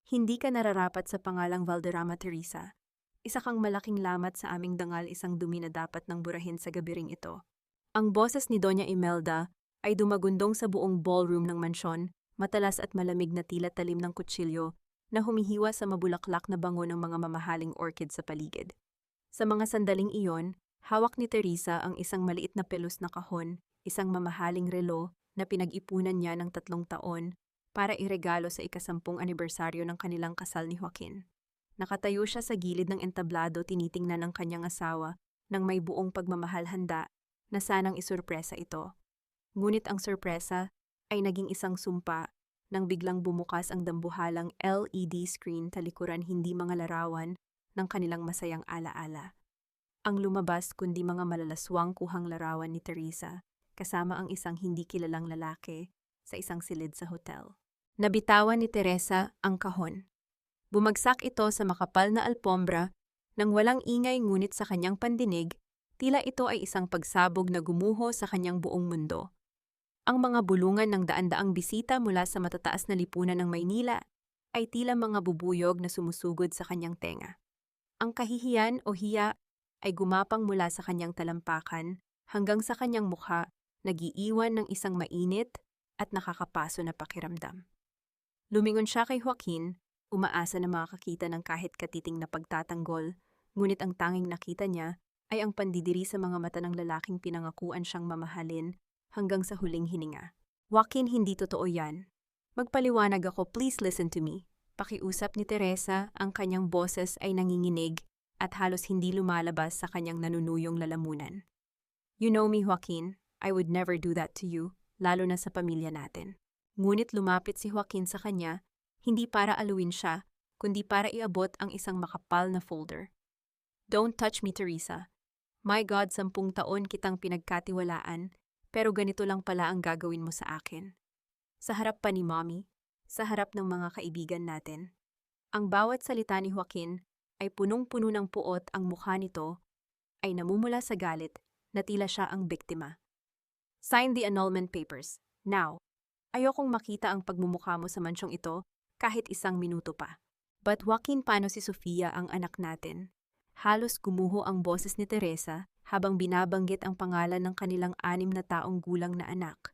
Hindi ka nararapat sa pangalang Valderrama, Teresa. Isa kang malaking lamat sa aming dangal, isang dumi na dapat nang burahin sa gabiring ito. Ang boses ni Doña Imelda ay dumagundong sa buong ballroom ng mansyon, matalas at malamig na tila talim ng kutsilyo na humihiwa sa mabulaklak na bango ng mga mamahaling orchid sa paligid. Sa mga sandaling iyon, hawak ni Teresa ang isang maliit na pelos na kahon, isang mamahaling relo na pinag-ipunan niya ng 3 taon para iregalo sa ika-10 anibersaryo ng kanilang kasal ni Joaquin. Nakatayo siya sa gilid ng entablado, tinitingnan ng kanyang asawa nang may buong pagmamahal handa na sanang isurpresa ito. Ngunit ang sorpresa ay naging isang sumpa nang biglang bumukas ang dambuhalang LED screen talikuran, hindi mga larawan ng kanilang masayang alaala. Ang lumabas kundi mga malalaswang kuhang larawan ni Teresa kasama ang isang hindi kilalang lalaki sa isang silid sa hotel. Nabitawan ni Teresa ang kahon. Bumagsak ito sa makapal na alpombra nang walang ingay, ngunit sa kanyang pandinig, tila ito ay isang pagsabog na gumuho sa kanyang buong mundo. Ang mga bulungan ng daan-daang bisita mula sa matataas na lipunan ng Maynila ay tila mga bubuyog na sumusugod sa kanyang tenga. Ang kahihiyan o hiya ay gumapang mula sa kanyang talampakan hanggang sa kanyang mukha, nag-iiwan ng isang mainit at nakakapaso na pakiramdam. Lumingon siya kay Joaquin, umaasa na makakita ng kahit katiting na pagtatanggol, ngunit ang tanging nakita niya ay ang pandidiri sa mga mata ng lalaking pinangakuan siyang mamahalin hanggang sa huling hininga. Joaquin, hindi totoo yan. Magpaliwanag ako, please listen to me. Pakiusap ni Teresa, ang kanyang boses ay nanginginig at halos hindi lumalabas sa kanyang nanunuyong lalamunan. You know me, Joaquin, I would never do that to you, lalo na sa pamilya natin. Ngunit lumapit si Joaquin sa kanya, hindi para aluin siya, kundi para iabot ang isang makapal na folder. Don't touch me, Teresa. My God, 10 taon kitang pinagkatiwalaan, pero ganito lang pala ang gagawin mo sa akin. Sa harap pa ni Mommy, sa harap ng mga kaibigan natin. Ang bawat salita ni Joaquin ay punong-puno ng puot, ang mukha nito ay namumula sa galit na tila siya ang biktima. Sign the annulment papers, now. Ayokong makita ang pagmumukha mo sa mansyong ito kahit 1 minuto pa. But Joaquin, paano si Sofia, ang anak natin? Halos gumuho ang boses ni Teresa habang binabanggit ang pangalan ng kanilang 6 na taong gulang na anak.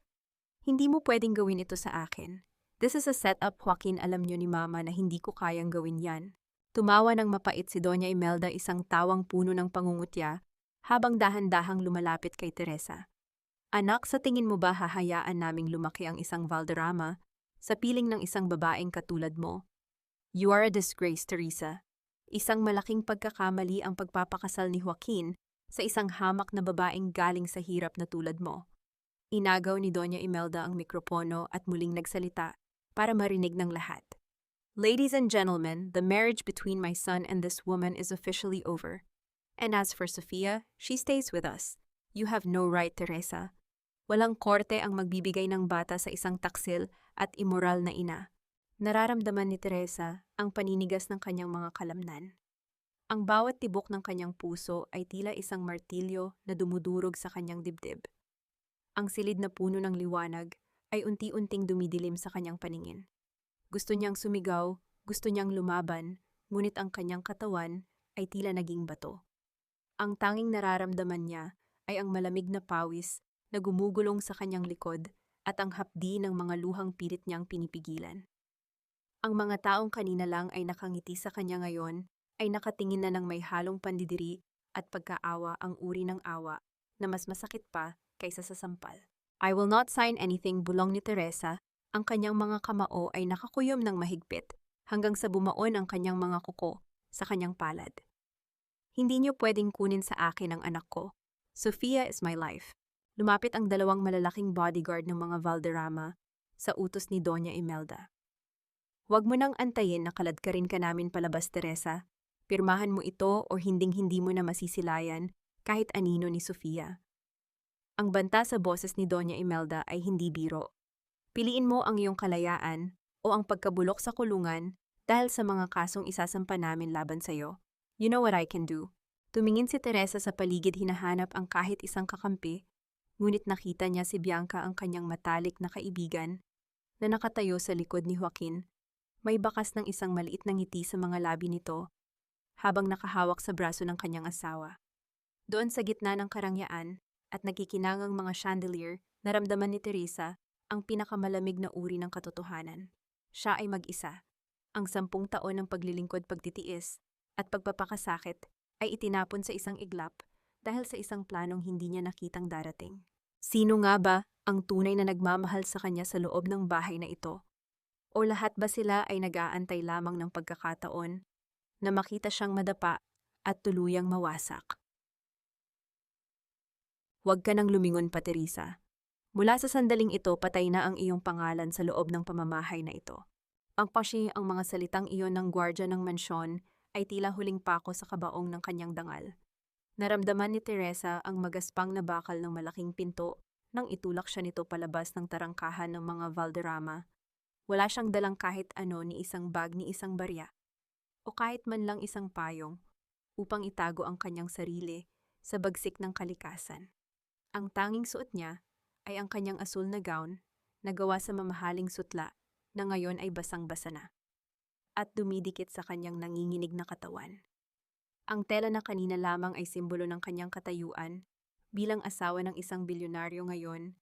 Hindi mo pwedeng gawin ito sa akin. This is a setup, Joaquin. Alam niyo ni Mama na hindi ko kayang gawin yan. Tumawa ng mapait si Doña Imelda, isang tawang puno ng pangungutya, habang dahan-dahang lumalapit kay Teresa. Anak, sa tingin mo ba hahayaan naming lumaki ang isang Valderrama sa piling ng isang babaeng katulad mo? You are a disgrace, Teresa. Isang malaking pagkakamali ang pagpapakasal ni Joaquin sa isang hamak na babaeng galing sa hirap na tulad mo. Inagaw ni Doña Imelda ang mikropono at muling nagsalita para marinig ng lahat. Ladies and gentlemen, the marriage between my son and this woman is officially over. And as for Sofia, she stays with us. You have no right, Teresa. Walang korte ang magbibigay ng bata sa isang taksil at immoral na ina. Nararamdaman ni Teresa ang paninigas ng kanyang mga kalamnan. Ang bawat tibok ng kanyang puso ay tila isang martilyo na dumudurog sa kanyang dibdib. Ang silid na puno ng liwanag ay unti-unting dumidilim sa kanyang paningin. Gusto niyang sumigaw, gusto niyang lumaban, ngunit ang kanyang katawan ay tila naging bato. Ang tanging nararamdaman niya ay ang malamig na pawis na gumugulong sa kanyang likod at ang hapdi ng mga luhang pilit niyang pinipigilan. Ang mga taong kanina lang ay nakangiti sa kanya ngayon ay nakatingin na ng may halong pandidiri at pagkaawa, ang uri ng awa na mas masakit pa kaysa sa sampal. I will not sign anything, bulong ni Teresa. Ang kanyang mga kamao ay nakakuyom ng mahigpit hanggang sa bumaon ang kanyang mga kuko sa kanyang palad. Hindi niyo pwedeng kunin sa akin ang anak ko. Sofia is my life. Lumapit ang 2 malalaking bodyguard ng mga Valderrama sa utos ni Doña Imelda. Huwag mo nang antayin na kaladkarin ka namin palabas, Teresa. Pirmahan mo ito o hinding-hindi mo na masisilayan kahit anino ni Sofia. Ang banta sa boses ni Doña Imelda ay hindi biro. Piliin mo ang iyong kalayaan o ang pagkabulok sa kulungan dahil sa mga kasong isasampa namin laban sa iyo. You know what I can do. Tumingin si Teresa sa paligid, hinahanap ang kahit isang kakampi, ngunit nakita niya si Bianca, ang kanyang matalik na kaibigan, na nakatayo sa likod ni Joaquin, May bakas ng isang maliit na ngiti sa mga labi nito habang nakahawak sa braso ng kanyang asawa. Doon sa gitna ng karangyaan at nagkikinangang mga chandelier, naramdaman ni Teresa ang pinakamalamig na uri ng katotohanan. Siya ay mag-isa. Ang 10 taon ng paglilingkod, pagtitiis at pagpapakasakit ay itinapon sa isang iglap dahil sa isang planong hindi niya nakitang darating. Sino nga ba ang tunay na nagmamahal sa kanya sa loob ng bahay na ito? O lahat ba sila ay nag-aantay lamang ng pagkakataon na makita siyang madapa at tuluyang mawasak? Huwag ka nang lumingon pa, Teresa. Mula sa sandaling ito, patay na ang iyong pangalan sa loob ng pamamahay na ito. Ang mga salitang iyon ng gwardya ng mansyon ay tila huling pako sa kabaong ng kanyang dangal. Naramdaman ni Teresa ang magaspang na bakal ng malaking pinto nang itulak siya nito palabas ng tarangkahan ng mga Valderrama. Wala siyang dalang kahit ano, ni isang bag, ni isang barya, o kahit man lang isang payong upang itago ang kanyang sarili sa bagsik ng kalikasan. Ang tanging suot niya ay ang kanyang asul na gown na gawa sa mamahaling sutla na ngayon ay basang-basa na at dumidikit sa kanyang nanginginig na katawan. Ang tela na kanina lamang ay simbolo ng kanyang katayuan bilang asawa ng isang bilyonaryo ngayon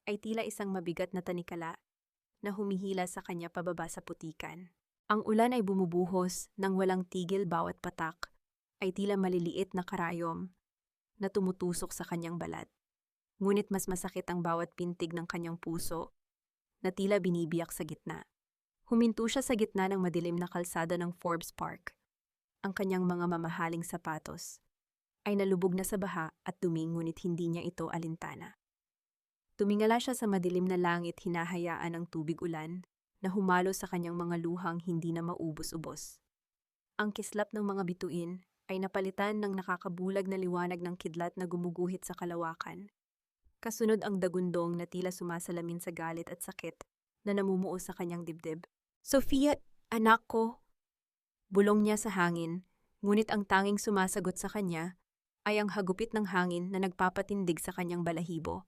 ay tila isang mabigat na tanikala na humihila sa kanya pababa sa putikan. Ang ulan ay bumubuhos ng walang tigil, bawat patak ay tila maliliit na karayom na tumutusok sa kanyang balat. Ngunit mas masakit ang bawat pintig ng kanyang puso na tila binibiyak sa gitna. Huminto siya sa gitna ng madilim na kalsada ng Forbes Park. Ang kanyang mga mamahaling sapatos ay nalubog na sa baha at dumi, ngunit hindi niya ito alintana. Tumingala siya sa madilim na langit, hinahayaan ng tubig ulan na humalo sa kanyang mga luhang hindi na maubos-ubos. Ang kislap ng mga bituin ay napalitan ng nakakabulag na liwanag ng kidlat na gumuguhit sa kalawakan. Kasunod ang dagundong na tila sumasalamin sa galit at sakit na namumuo sa kanyang dibdib. "Sofia, anak ko!" Bulong niya sa hangin, ngunit ang tanging sumasagot sa kanya ay ang hagupit ng hangin na nagpapatindig sa kanyang balahibo.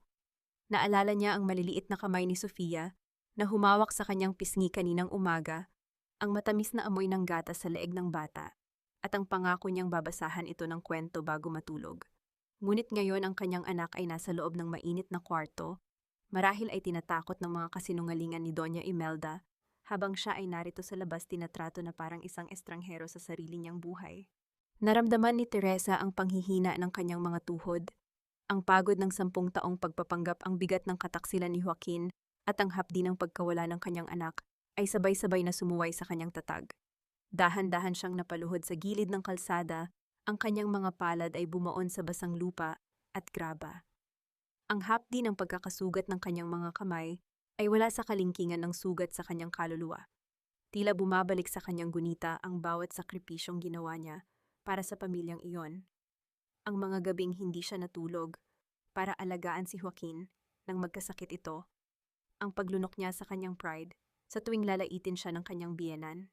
Naalala niya ang maliliit na kamay ni Sofia na humawak sa kanyang pisngi kaninang umaga, ang matamis na amoy ng gatas sa leeg ng bata, at ang pangako niyang babasahan ito ng kwento bago matulog. Ngunit ngayon ang kanyang anak ay nasa loob ng mainit na kwarto, marahil ay tinatakot ng mga kasinungalingan ni Doña Imelda, habang siya ay narito sa labas tinatrato na parang isang estranghero sa sarili niyang buhay. Naramdaman ni Teresa ang panghihina ng kanyang mga tuhod, ang pagod ng 10 taong pagpapanggap, ang bigat ng kataksilan ni Joaquin, at ang hapdi ng pagkawala ng kanyang anak ay sabay-sabay na sumuway sa kanyang tatag. Dahan-dahan siyang napaluhod sa gilid ng kalsada, ang kanyang mga palad ay bumaon sa basang lupa at graba. Ang hapdi ng pagkakasugat ng kanyang mga kamay ay wala sa kalingkingan ng sugat sa kanyang kaluluwa. Tila bumabalik sa kanyang gunita ang bawat sakripisyong ginawa niya para sa pamilyang iyon. Ang mga gabing hindi siya natulog para alagaan si Joaquin nang magkasakit ito, ang paglunok niya sa kanyang pride sa tuwing lalaitin siya ng kanyang biyenan,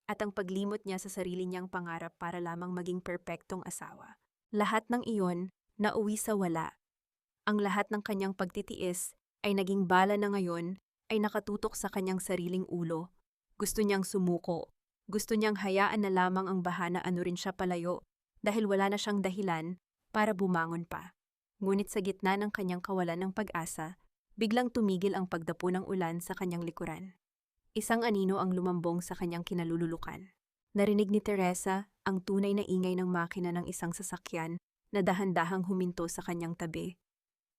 at ang paglimot niya sa sarili niyang pangarap para lamang maging perpektong asawa. Lahat ng iyon nauwi sa wala. Ang lahat ng kanyang pagtitiis ay naging bala na ngayon ay nakatutok sa kanyang sariling ulo. Gusto niyang sumuko. Gusto niyang hayaan na lamang ang bahana rin siya palayo dahil wala na siyang dahilan para bumangon pa. Ngunit sa gitna ng kanyang kawalan ng pag-asa, biglang tumigil ang pagdapo ng ulan sa kanyang likuran. Isang anino ang lumambong sa kanyang kinalululukan. Narinig ni Teresa ang tunay na ingay ng makina ng isang sasakyan na dahan-dahang huminto sa kanyang tabi.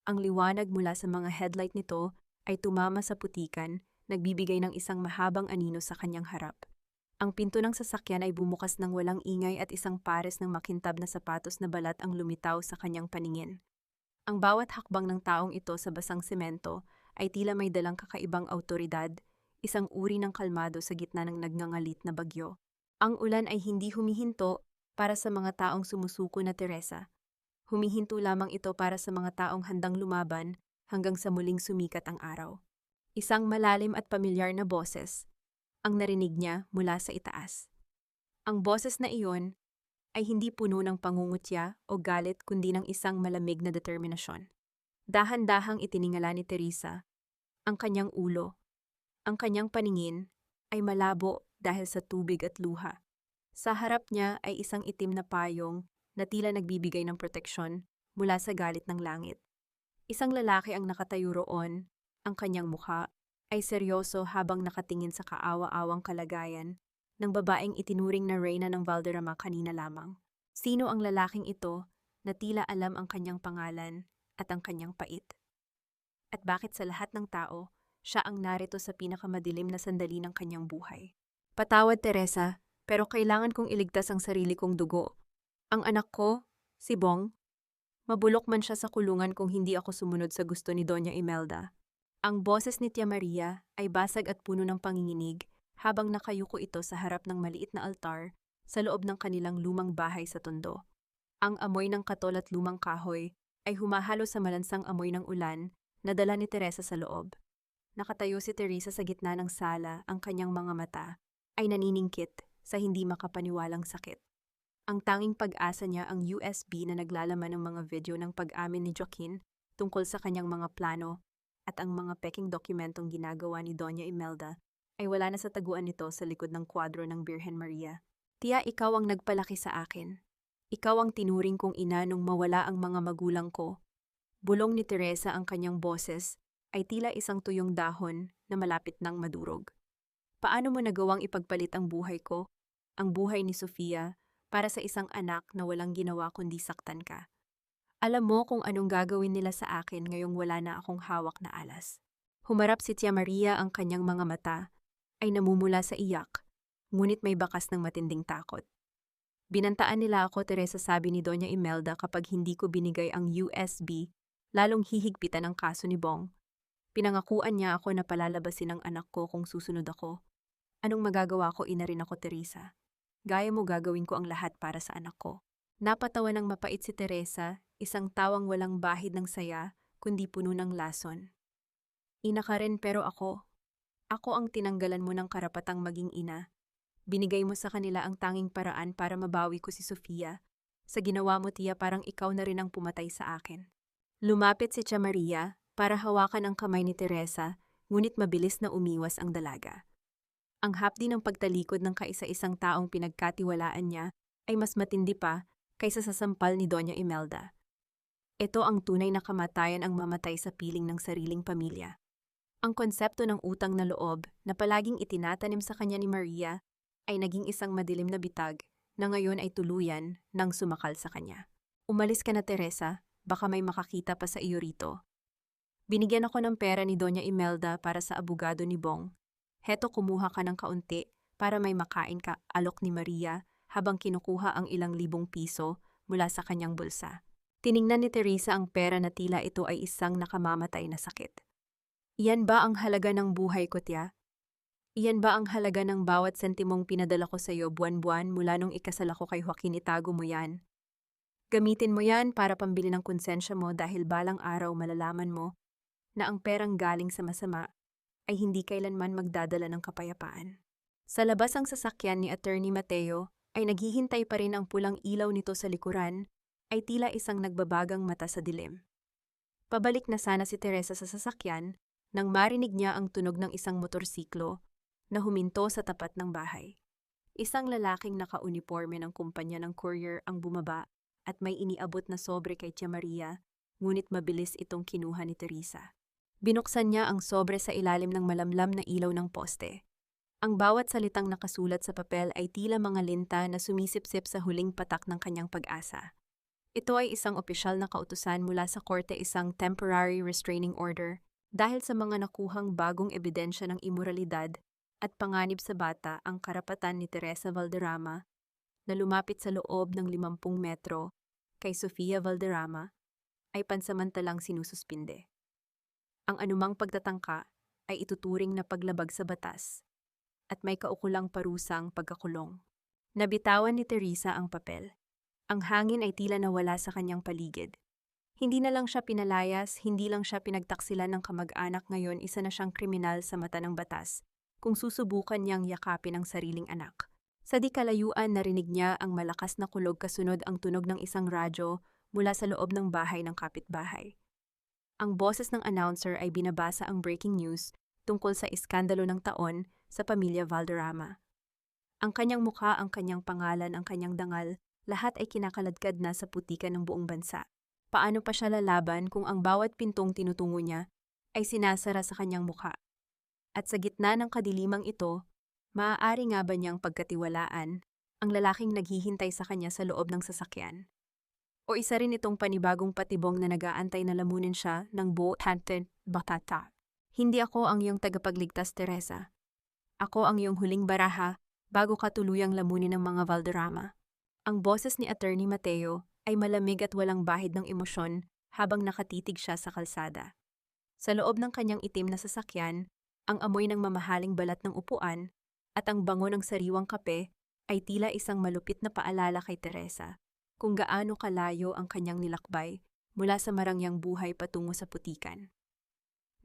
Ang liwanag mula sa mga headlight nito ay tumama sa putikan, nagbibigay ng isang mahabang anino sa kanyang harap. Ang pinto ng sasakyan ay bumukas ng walang ingay at isang pares ng makintab na sapatos na balat ang lumitaw sa kanyang paningin. Ang bawat hakbang ng taong ito sa basang semento ay tila may dalang kakaibang awtoridad, isang uri ng kalmado sa gitna ng nagngangalit na bagyo. Ang ulan ay hindi humihinto para sa mga taong sumusuko na Teresa. Humihinto lamang ito para sa mga taong handang lumaban hanggang sa muling sumikat ang araw. Isang malalim at pamilyar na boses ang narinig niya mula sa itaas. Ang boses na iyon ay hindi puno ng pangungutya o galit, kundi ng isang malamig na determinasyon. Dahan-dahang itiningala ni Teresa ang kanyang ulo, ang kanyang paningin, ay malabo dahil sa tubig at luha. Sa harap niya ay isang itim na payong na tila nagbibigay ng proteksyon mula sa galit ng langit. Isang lalaki ang nakatayo roon, ang kanyang mukha ay seryoso habang nakatingin sa kaawa-awang kalagayan ng babaeng itinuring na reyna ng Valderrama kanina lamang. Sino ang lalaking ito na tila alam ang kanyang pangalan at ang kanyang pait? At bakit sa lahat ng tao, siya ang narito sa pinakamadilim na sandali ng kanyang buhay? Patawad, Teresa, pero kailangan kong iligtas ang sarili kong dugo. Ang anak ko, si Bong, mabulok man siya sa kulungan kung hindi ako sumunod sa gusto ni Doña Imelda. Ang boses ni Tia Maria ay basag at puno ng panginginig habang nakayuko ito sa harap ng maliit na altar sa loob ng kanilang lumang bahay sa Tondo. Ang amoy ng katol at lumang kahoy ay humahalo sa malansang amoy ng ulan na dala ni Teresa sa loob. Nakatayo si Teresa sa gitna ng sala, ang kanyang mga mata ay naniningkit sa hindi makapaniwalang sakit. Ang tanging pag-asa niya ang USB na naglalaman ng mga video ng pag-amin ni Joaquin tungkol sa kanyang mga plano at ang mga peking dokumentong ginagawa ni Doña Imelda ay wala na sa taguan nito sa likod ng kwadro ng Birhen Maria. Tia, ikaw ang nagpalaki sa akin. Ikaw ang tinuring kong ina nung mawala ang mga magulang ko. Bulong ni Teresa, ang kanyang boses ay tila isang tuyong dahon na malapit nang madurog. Paano mo nagawang ipagpalit ang buhay ko, ang buhay ni Sofia, para sa isang anak na walang ginawa kundi saktan ka? Alam mo kung anong gagawin nila sa akin ngayong wala na akong hawak na alas. Humarap si Tia Maria, ang kanyang mga mata ay namumula sa iyak, ngunit may bakas ng matinding takot. Binantaan nila ako, Teresa, sabi ni Doña Imelda, kapag hindi ko binigay ang USB, lalong hihigpitan ang kaso ni Bong. Pinangakuan niya ako na palalabasin ang anak ko kung susunod ako. Anong magagawa ko? Ina rin ako, Teresa. Gaya mo, gagawin ko ang lahat para sa anak ko. Napatawa ng mapait si Teresa, isang tawang walang bahid ng saya, kundi puno ng lason. Ina ka rin, pero ako ang tinanggalan mo ng karapatang maging ina. Binigay mo sa kanila ang tanging paraan para mabawi ko si Sofia. Sa ginawa mo, Tia, parang ikaw na rin ang pumatay sa akin. Lumapit si Tia Maria para hawakan ang kamay ni Teresa, ngunit mabilis na umiwas ang dalaga. Ang hapdi ng pagtalikod ng kaisa-isang taong pinagkatiwalaan niya ay mas matindi pa kaysa sa sampal ni Doña Imelda. Ito ang tunay na kamatayan, ang mamatay sa piling ng sariling pamilya. Ang konsepto ng utang na loob na palaging itinatanim sa kanya ni Maria ay naging isang madilim na bitag na ngayon ay tuluyan nang sumakal sa kanya. Umalis ka na, Teresa, baka may makakita pa sa iyo rito. Binigyan ako ng pera ni Doña Imelda para sa abogado ni Bong. Heto, kumuha ka ng kaunti para may makain ka, alok ni Maria habang kinukuha ang ilang libong piso mula sa kanyang bulsa. Tiningnan ni Teresa ang pera na tila ito ay isang nakamamatay na sakit. Iyan ba ang halaga ng buhay ko, Tia? Iyan ba ang halaga ng bawat sentimong pinadala ko sa iyo buwan-buwan mula nung ikasal ako kay Joaquin? Itago mo yan. Gamitin mo yan para pambili ng konsensya mo dahil balang araw malalaman mo na ang perang galing sa masama ay hindi kailanman magdadala ng kapayapaan. Sa labas ang sasakyan ni Attorney Mateo ay naghihintay pa rin. Ang pulang ilaw nito sa likuran ay tila isang nagbabagang mata sa dilim. Pabalik na sana si Teresa sa sasakyan nang marinig niya ang tunog ng isang motorsiklo na huminto sa tapat ng bahay. Isang lalaking naka-uniforme ng kumpanya ng courier ang bumaba at may iniabot na sobre kay Tia Maria, ngunit mabilis itong kinuha ni Teresa. Binuksan niya ang sobre sa ilalim ng malamlam na ilaw ng poste. Ang bawat salitang nakasulat sa papel ay tila mga linta na sumisipsip sa huling patak ng kanyang pag-asa. Ito ay isang opisyal na kautusan mula sa korte, isang temporary restraining order dahil sa mga nakuhang bagong ebidensya ng imoralidad at panganib sa bata. Ang karapatan ni Teresa Valderrama na lumapit sa loob ng 50 metro kay Sofia Valderrama ay pansamantalang sinususpinde. Ang anumang pagtatangka ay ituturing na paglabag sa batas at may kaukulang parusang pagkakulong. Nabitawan ni Teresa ang papel. Ang hangin ay tila nawala sa kanyang paligid. Hindi na lang siya pinalayas, hindi lang siya pinagtaksilan ng kamag-anak, ngayon isa na siyang kriminal sa mata ng batas kung susubukan niyang yakapin ang sariling anak. Sa di kalayuan, narinig niya ang malakas na kulog, kasunod ang tunog ng isang radyo mula sa loob ng bahay ng kapitbahay. Ang boses ng announcer ay binabasa ang breaking news tungkol sa iskandalo ng taon sa pamilya Valderrama. Ang kanyang mukha, ang kanyang pangalan, ang kanyang dangal, lahat ay kinakaladkad na sa putikan ng buong bansa. Paano pa siya lalaban kung ang bawat pintong tinutungo niya ay sinasara sa kanyang mukha? At sa gitna ng kadilimang ito, maaari nga ba niyang pagkatiwalaan ang lalaking naghihintay sa kanya sa loob ng sasakyan? O isa rin itong panibagong patibong na nag-aantay na lamunin siya ng buo tanten batata? Hindi ako ang iyong tagapagligtas, Teresa. Ako ang iyong huling baraha bago ka tuluyang lamunin ng mga Valderrama. Ang boses ni Attorney Mateo ay malamig at walang bahid ng emosyon habang nakatitig siya sa kalsada. Sa loob ng kanyang itim na sasakyan, ang amoy ng mamahaling balat ng upuan at ang bango ng sariwang kape ay tila isang malupit na paalala kay Teresa kung gaano kalayo ang kanyang nilakbay mula sa marangyang buhay patungo sa putikan.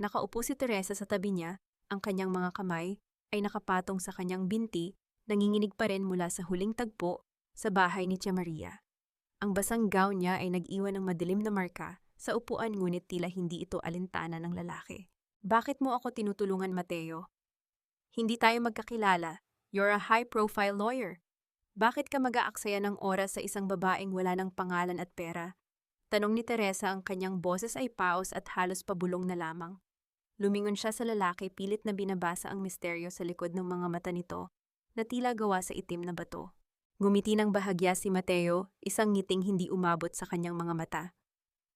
Nakaupo si Teresa sa tabi niya, ang kanyang mga kamay ay nakapatong sa kanyang binti, nanginginig pa rin mula sa huling tagpo sa bahay ni Tia Maria. Ang basang gown niya ay nag-iwan ng madilim na marka sa upuan ngunit tila hindi ito alintana ng lalaki. Bakit mo ako tinutulungan, Mateo? Hindi tayo magkakilala. You're a high-profile lawyer. Bakit ka mag-aaksaya ng oras sa isang babaeng wala ng pangalan at pera? Tanong ni Teresa, ang kanyang boses ay paos at halos pabulong na lamang. Lumingon siya sa lalaki, pilit na binabasa ang misteryo sa likod ng mga mata nito na tila gawa sa itim na bato. Ngumiti ng bahagya si Mateo, isang ngiting hindi umabot sa kanyang mga mata.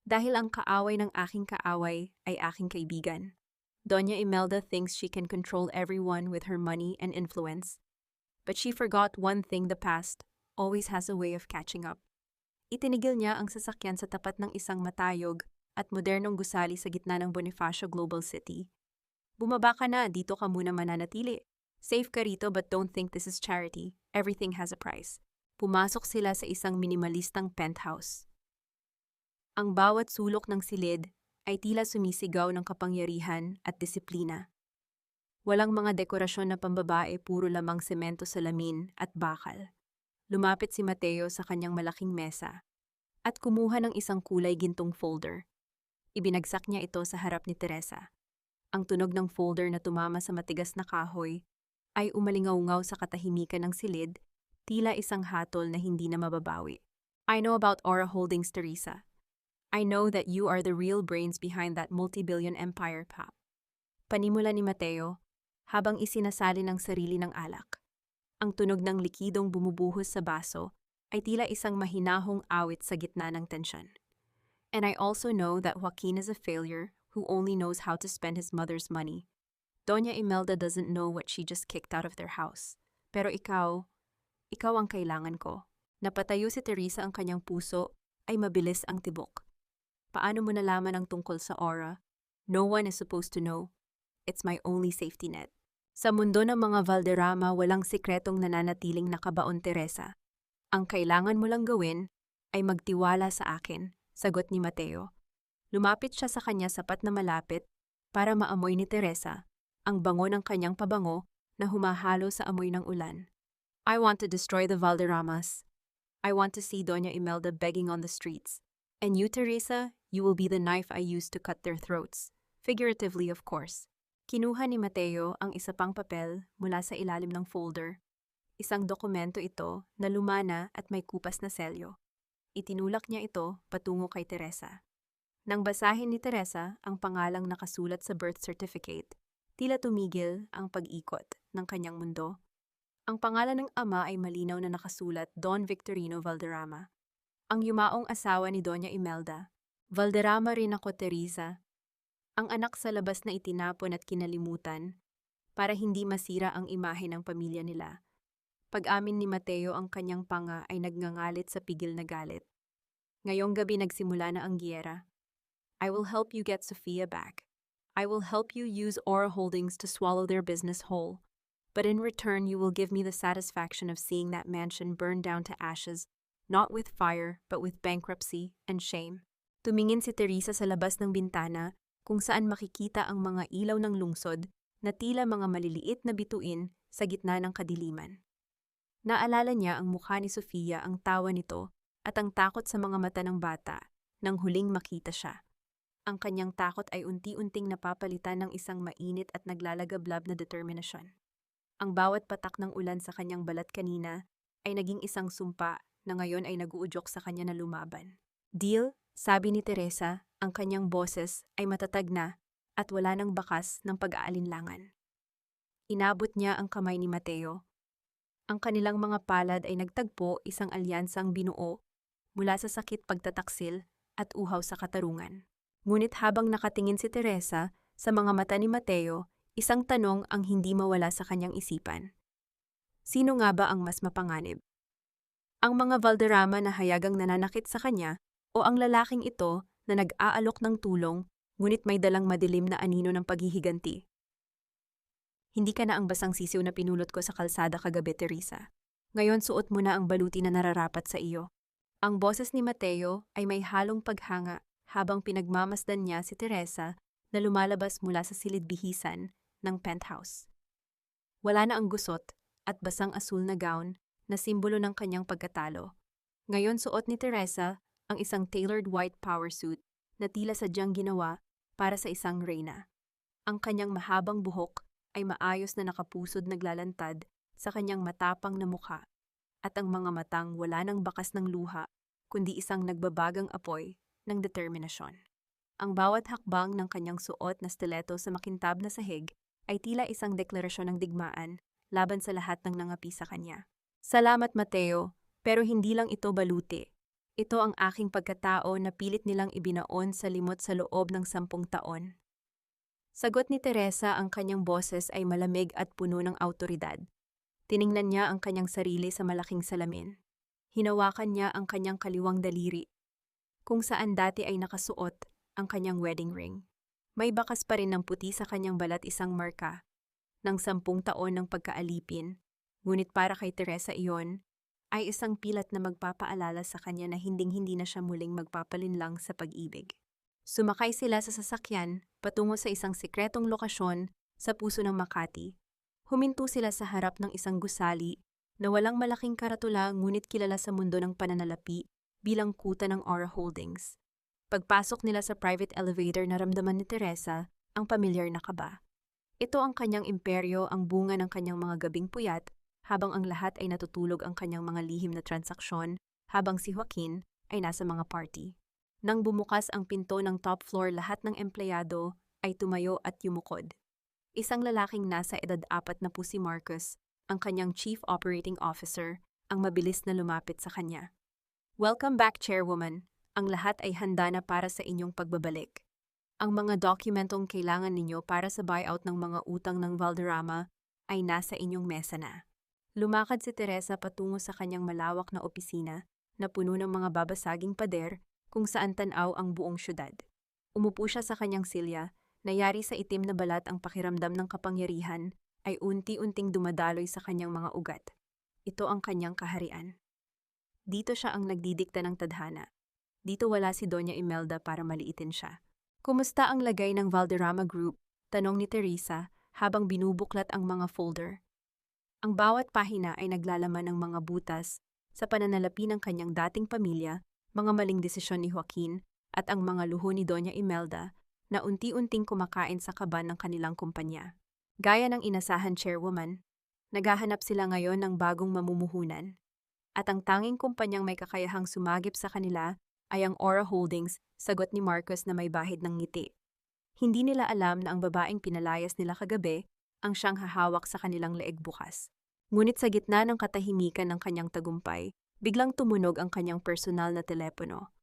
Dahil ang kaaway ng aking kaaway ay aking kaibigan. Doña Imelda thinks she can control everyone with her money and influence. But she forgot one thing: the past always has a way of catching up. Itinigil niya ang sasakyan sa tapat ng isang matayog at modernong gusali sa gitna ng Bonifacio Global City. Bumaba ka na, dito ka muna mananatili. Safe ka rito, but don't think this is charity. Everything has a price. Pumasok sila sa isang minimalistang penthouse. Ang bawat sulok ng silid ay tila sumisigaw ng kapangyarihan at disiplina. Walang mga dekorasyon na pambabae, puro lamang semento, salamin at bakal. Lumapit si Mateo sa kanyang malaking mesa at kumuha ng isang kulay gintong folder. Ibinagsak niya ito sa harap ni Teresa. Ang tunog ng folder na tumama sa matigas na kahoy ay umalingaw-ngaw sa katahimikan ng silid, tila isang hatol na hindi na mababawi. I know about Aura Holdings, Teresa. I know that you are the real brains behind that multi-billion empire, Pap. Panimula ni Mateo habang isinasali ng sarili ng alak. Ang tunog ng likidong bumubuhos sa baso ay tila isang mahinahong awit sa gitna ng tensyon. And I also know that Joaquin is a failure who only knows how to spend his mother's money. Doña Imelda doesn't know what she just kicked out of their house. Pero ikaw ang kailangan ko. Napatayo si Teresa, ang kanyang puso ay mabilis ang tibok. Paano mo nalaman ang tungkol sa Aura? No one is supposed to know. It's my only safety net. Sa mundo ng mga Valderrama, walang sikretong nananatiling nakabaon, Teresa. Ang kailangan mo lang gawin ay magtiwala sa akin, sagot ni Mateo. Lumapit siya sa kanya sapat na malapit para maamoy ni Teresa ang bango ng kanyang pabango na humahalo sa amoy ng ulan. I want to destroy the Valderramas. I want to see Doña Imelda begging on the streets. And you, Teresa, you will be the knife I use to cut their throats. Figuratively, of course. Kinuha ni Mateo ang isa pang papel mula sa ilalim ng folder. Isang dokumento ito na lumana at may kupas na selyo. Itinulak niya ito patungo kay Teresa. Nang basahin ni Teresa ang pangalang nakasulat sa birth certificate, tila tumigil ang pag-ikot ng kanyang mundo. Ang pangalan ng ama ay malinaw na nakasulat, Don Victorino Valderrama. Ang yumaong asawa ni Doña Imelda. Valderrama rin ako, Teresa. Ang anak sa labas na itinapon at kinalimutan para hindi masira ang imahe ng pamilya nila. Pag-amin ni Mateo, ang kanyang panga ay nagngangalit sa pigil na galit. Ngayong gabi nagsimula na ang giyera. I will help you get Sofia back. I will help you use Aura Holdings to swallow their business whole. But in return, you will give me the satisfaction of seeing that mansion burn down to ashes, not with fire, but with bankruptcy and shame. Tumingin si Teresa sa labas ng bintana, kung saan makikita ang mga ilaw ng lungsod na tila mga maliliit na bituin sa gitna ng kadiliman. Naalala niya ang mukha ni Sofia, ang tawa nito, at ang takot sa mga mata ng bata nang huling makita siya. Ang kanyang takot ay unti-unting napapalitan ng isang mainit at naglalagablab na determinasyon. Ang bawat patak ng ulan sa kanyang balat kanina ay naging isang sumpa na ngayon ay naguudyok sa kanya na lumaban. Deal, sabi ni Teresa, ang kanyang boses ay matatag na at wala ng bakas ng pag-aalinlangan. Inabot niya ang kamay ni Mateo. Ang kanilang mga palad ay nagtagpo, isang alyansang binuo mula sa sakit pagtataksil at uhaw sa katarungan. Ngunit habang nakatingin si Teresa sa mga mata ni Mateo, isang tanong ang hindi mawala sa kanyang isipan. Sino nga ba ang mas mapanganib? Ang mga Valderrama na hayagang nananakit sa kanya o ang lalaking ito na nag-aalok ng tulong ngunit may dalang madilim na anino ng paghihiganti? Hindi ka na ang basang sisiw na pinulot ko sa kalsada kagabi, Teresa. Ngayon suot mo na ang baluti na nararapat sa iyo. Ang boses ni Mateo ay may halong paghanga habang pinagmamasdan niya si Teresa na lumalabas mula sa silid-bihisan ng penthouse. Wala na ang gusot at basang asul na gown na simbolo ng kanyang pagkatalo. Ngayon suot ni Teresa ang isang tailored white power suit na tila sadyang ginawa para sa isang reyna. Ang kanyang mahabang buhok ay maayos na nakapusod naglalantad sa kanyang matapang na mukha at ang mga matang wala ng bakas ng luha kundi isang nagbabagang apoy ng determinasyon. Ang bawat hakbang ng kanyang suot na stiletto sa makintab na sahig ay tila isang deklarasyon ng digmaan laban sa lahat ng nangapi sa kanya. Salamat, Mateo, pero hindi lang ito baluti. Ito ang aking pagkatao na pilit nilang ibinaon sa limot sa loob ng 10 taon. Sagot ni Teresa, ang kanyang boses ay malamig at puno ng awtoridad. Tiningnan niya ang kanyang sarili sa malaking salamin. Hinawakan niya ang kanyang kaliwang daliri, kung saan dati ay nakasuot ang kanyang wedding ring. May bakas pa rin ng puti sa kanyang balat, isang marka ng 10 taon ng pagkaalipin, ngunit para kay Teresa iyon ay isang pilat na magpapaalala sa kanya na hinding-hindi na siya muling magpapalinlang sa pag-ibig. Sumakay sila sa sasakyan patungo sa isang sikretong lokasyon sa puso ng Makati. Huminto sila sa harap ng isang gusali na walang malaking karatula ngunit kilala sa mundo ng pananalapi bilang kuta ng Aura Holdings. Pagpasok nila sa private elevator, naramdaman ni Teresa ang pamilyar na kaba. Ito ang kanyang imperyo, ang bunga ng kanyang mga gabing puyat, habang ang lahat ay natutulog ang kanyang mga lihim na transaksyon, habang si Joaquin ay nasa mga party. Nang bumukas ang pinto ng top floor, lahat ng empleyado ay tumayo at yumukod. Isang lalaking nasa edad 40 si Marcus, ang kanyang Chief Operating Officer, ang mabilis na lumapit sa kanya. Welcome back, Chairwoman. Ang lahat ay handa na para sa inyong pagbabalik. Ang mga dokumentong kailangan ninyo para sa buyout ng mga utang ng Valderrama ay nasa inyong mesa na. Lumakad si Teresa patungo sa kanyang malawak na opisina na puno ng mga babasaging pader kung saan tanaw ang buong syudad. Umupo siya sa kanyang silya, nayari sa itim na balat, ang pakiramdam ng kapangyarihan ay unti-unting dumadaloy sa kanyang mga ugat. Ito ang kanyang kaharian. Dito siya ang nagdidikta ng tadhana. Dito wala si Doña Imelda para maliitin siya. Kumusta ang lagay ng Valderrama Group? Tanong ni Teresa habang binubuklat ang mga folder. Ang bawat pahina ay naglalaman ng mga butas sa pananalapi ng kanyang dating pamilya, mga maling desisyon ni Joaquin at ang mga luho ni Doña Imelda na unti-unting kumakain sa kaban ng kanilang kumpanya. Gaya ng inasahan, Chairwoman, naghahanap sila ngayon ng bagong mamumuhunan. At ang tanging kumpanyang may kakayahang sumagip sa kanila ay ang Aura Holdings, sagot ni Marcus na may bahid ng ngiti. Hindi nila alam na ang babaeng pinalayas nila kagabi ang siyang hahawak sa kanilang leeg bukas. Ngunit sa gitna ng katahimikan ng kanyang tagumpay, biglang tumunog ang kanyang personal na telepono.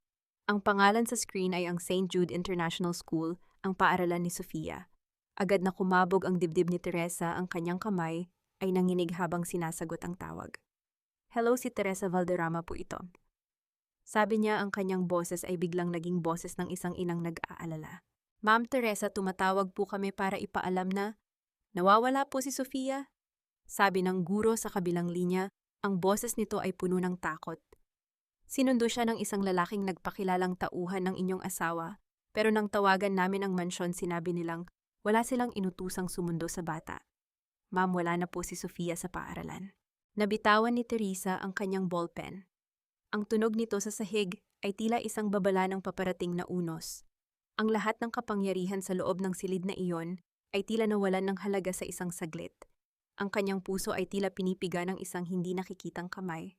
Ang pangalan sa screen ay ang St. Jude International School, ang paaralan ni Sofia. Agad na kumabog ang dibdib ni Teresa, ang kanyang kamay ay nanginig habang sinasagot ang tawag. Hello, si Teresa Valderrama po ito. Sabi niya, ang kanyang boses ay biglang naging boses ng isang inang nag-aalala. Ma'am Teresa, tumatawag po kami para ipaalam na nawawala po si Sofia. Sabi ng guro sa kabilang linya, ang boses nito ay puno ng takot. Sinundo siya ng isang lalaking nagpakilalang tauhan ng inyong asawa, pero nang tawagan namin ang mansyon, sinabi nilang wala silang inutusang sumundo sa bata. Ma'am, wala na po si Sofia sa paaralan. Nabitawan ni Teresa ang kanyang ballpen. Ang tunog nito sa sahig ay tila isang babala ng paparating na unos. Ang lahat ng kapangyarihan sa loob ng silid na iyon ay tila nawalan ng halaga sa isang saglit. Ang kanyang puso ay tila pinipiga ng isang hindi nakikitang kamay.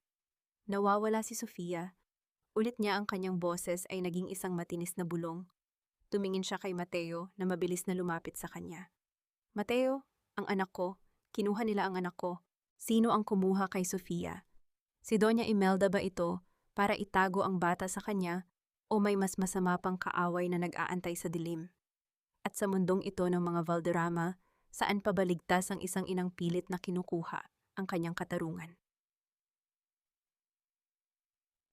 Nawawala si Sofia. Ulit niya ang kanyang boses ay naging isang matinis na bulong. Tumingin siya kay Mateo na mabilis na lumapit sa kanya. Mateo, ang anak ko. Kinuha nila ang anak ko. Sino ang kumuha kay Sofia? Si Doña Imelda ba ito para itago ang bata sa kanya o may mas masama pang kaaway na nag-aantay sa dilim? At sa mundong ito ng mga Valderrama, saan pa baligtas ang isang inang pilit na kinukuha ang kanyang katarungan?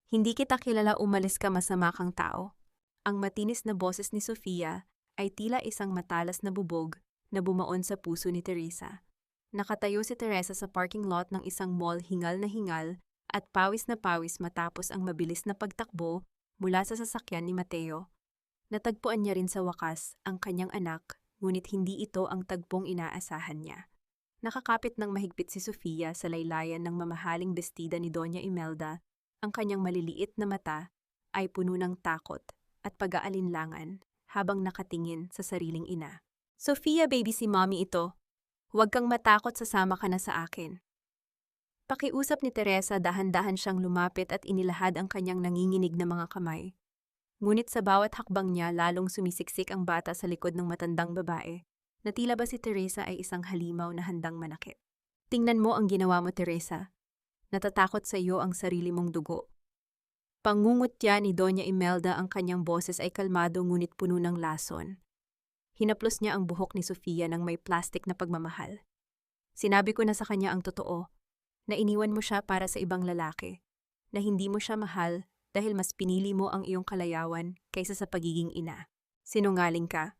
Hindi kita kilala, umalis ka, masama kang tao. Ang matinis na boses ni Sofia ay tila isang matalas na bubog na bumaon sa puso ni Teresa. Nakatayo si Teresa sa parking lot ng isang mall, hingal na hingal at pawis na pawis matapos ang mabilis na pagtakbo mula sa sasakyan ni Mateo. Natagpuan niya rin sa wakas ang kanyang anak, ngunit hindi ito ang tagpong inaasahan niya. Nakakapit ng mahigpit si Sofia sa laylayan ng mamahaling bestida ni Doña Imelda. Ang kanyang maliliit na mata ay puno ng takot at pag-aalinlangan habang nakatingin sa sariling ina. Sofia, baby, si mommy ito. Huwag kang matakot, sasama ka na sa akin. Pakiusap ni Teresa, dahan-dahan siyang lumapit at inilahad ang kanyang nanginginig na mga kamay. Ngunit sa bawat hakbang niya, lalong sumisiksik ang bata sa likod ng matandang babae, na tila ba si Teresa ay isang halimaw na handang manakit. Tingnan mo ang ginawa mo, Teresa. Natatakot sa iyo ang sarili mong dugo. Pangungutya ni Doña Imelda, ang kanyang boses ay kalmado ngunit puno ng lason. Hinaplos niya ang buhok ni Sofia ng may plastik na pagmamahal. Sinabi ko na sa kanya ang totoo, na iniwan mo siya para sa ibang lalaki, na hindi mo siya mahal dahil mas pinili mo ang iyong kalayawan kaysa sa pagiging ina. Sinungaling ka.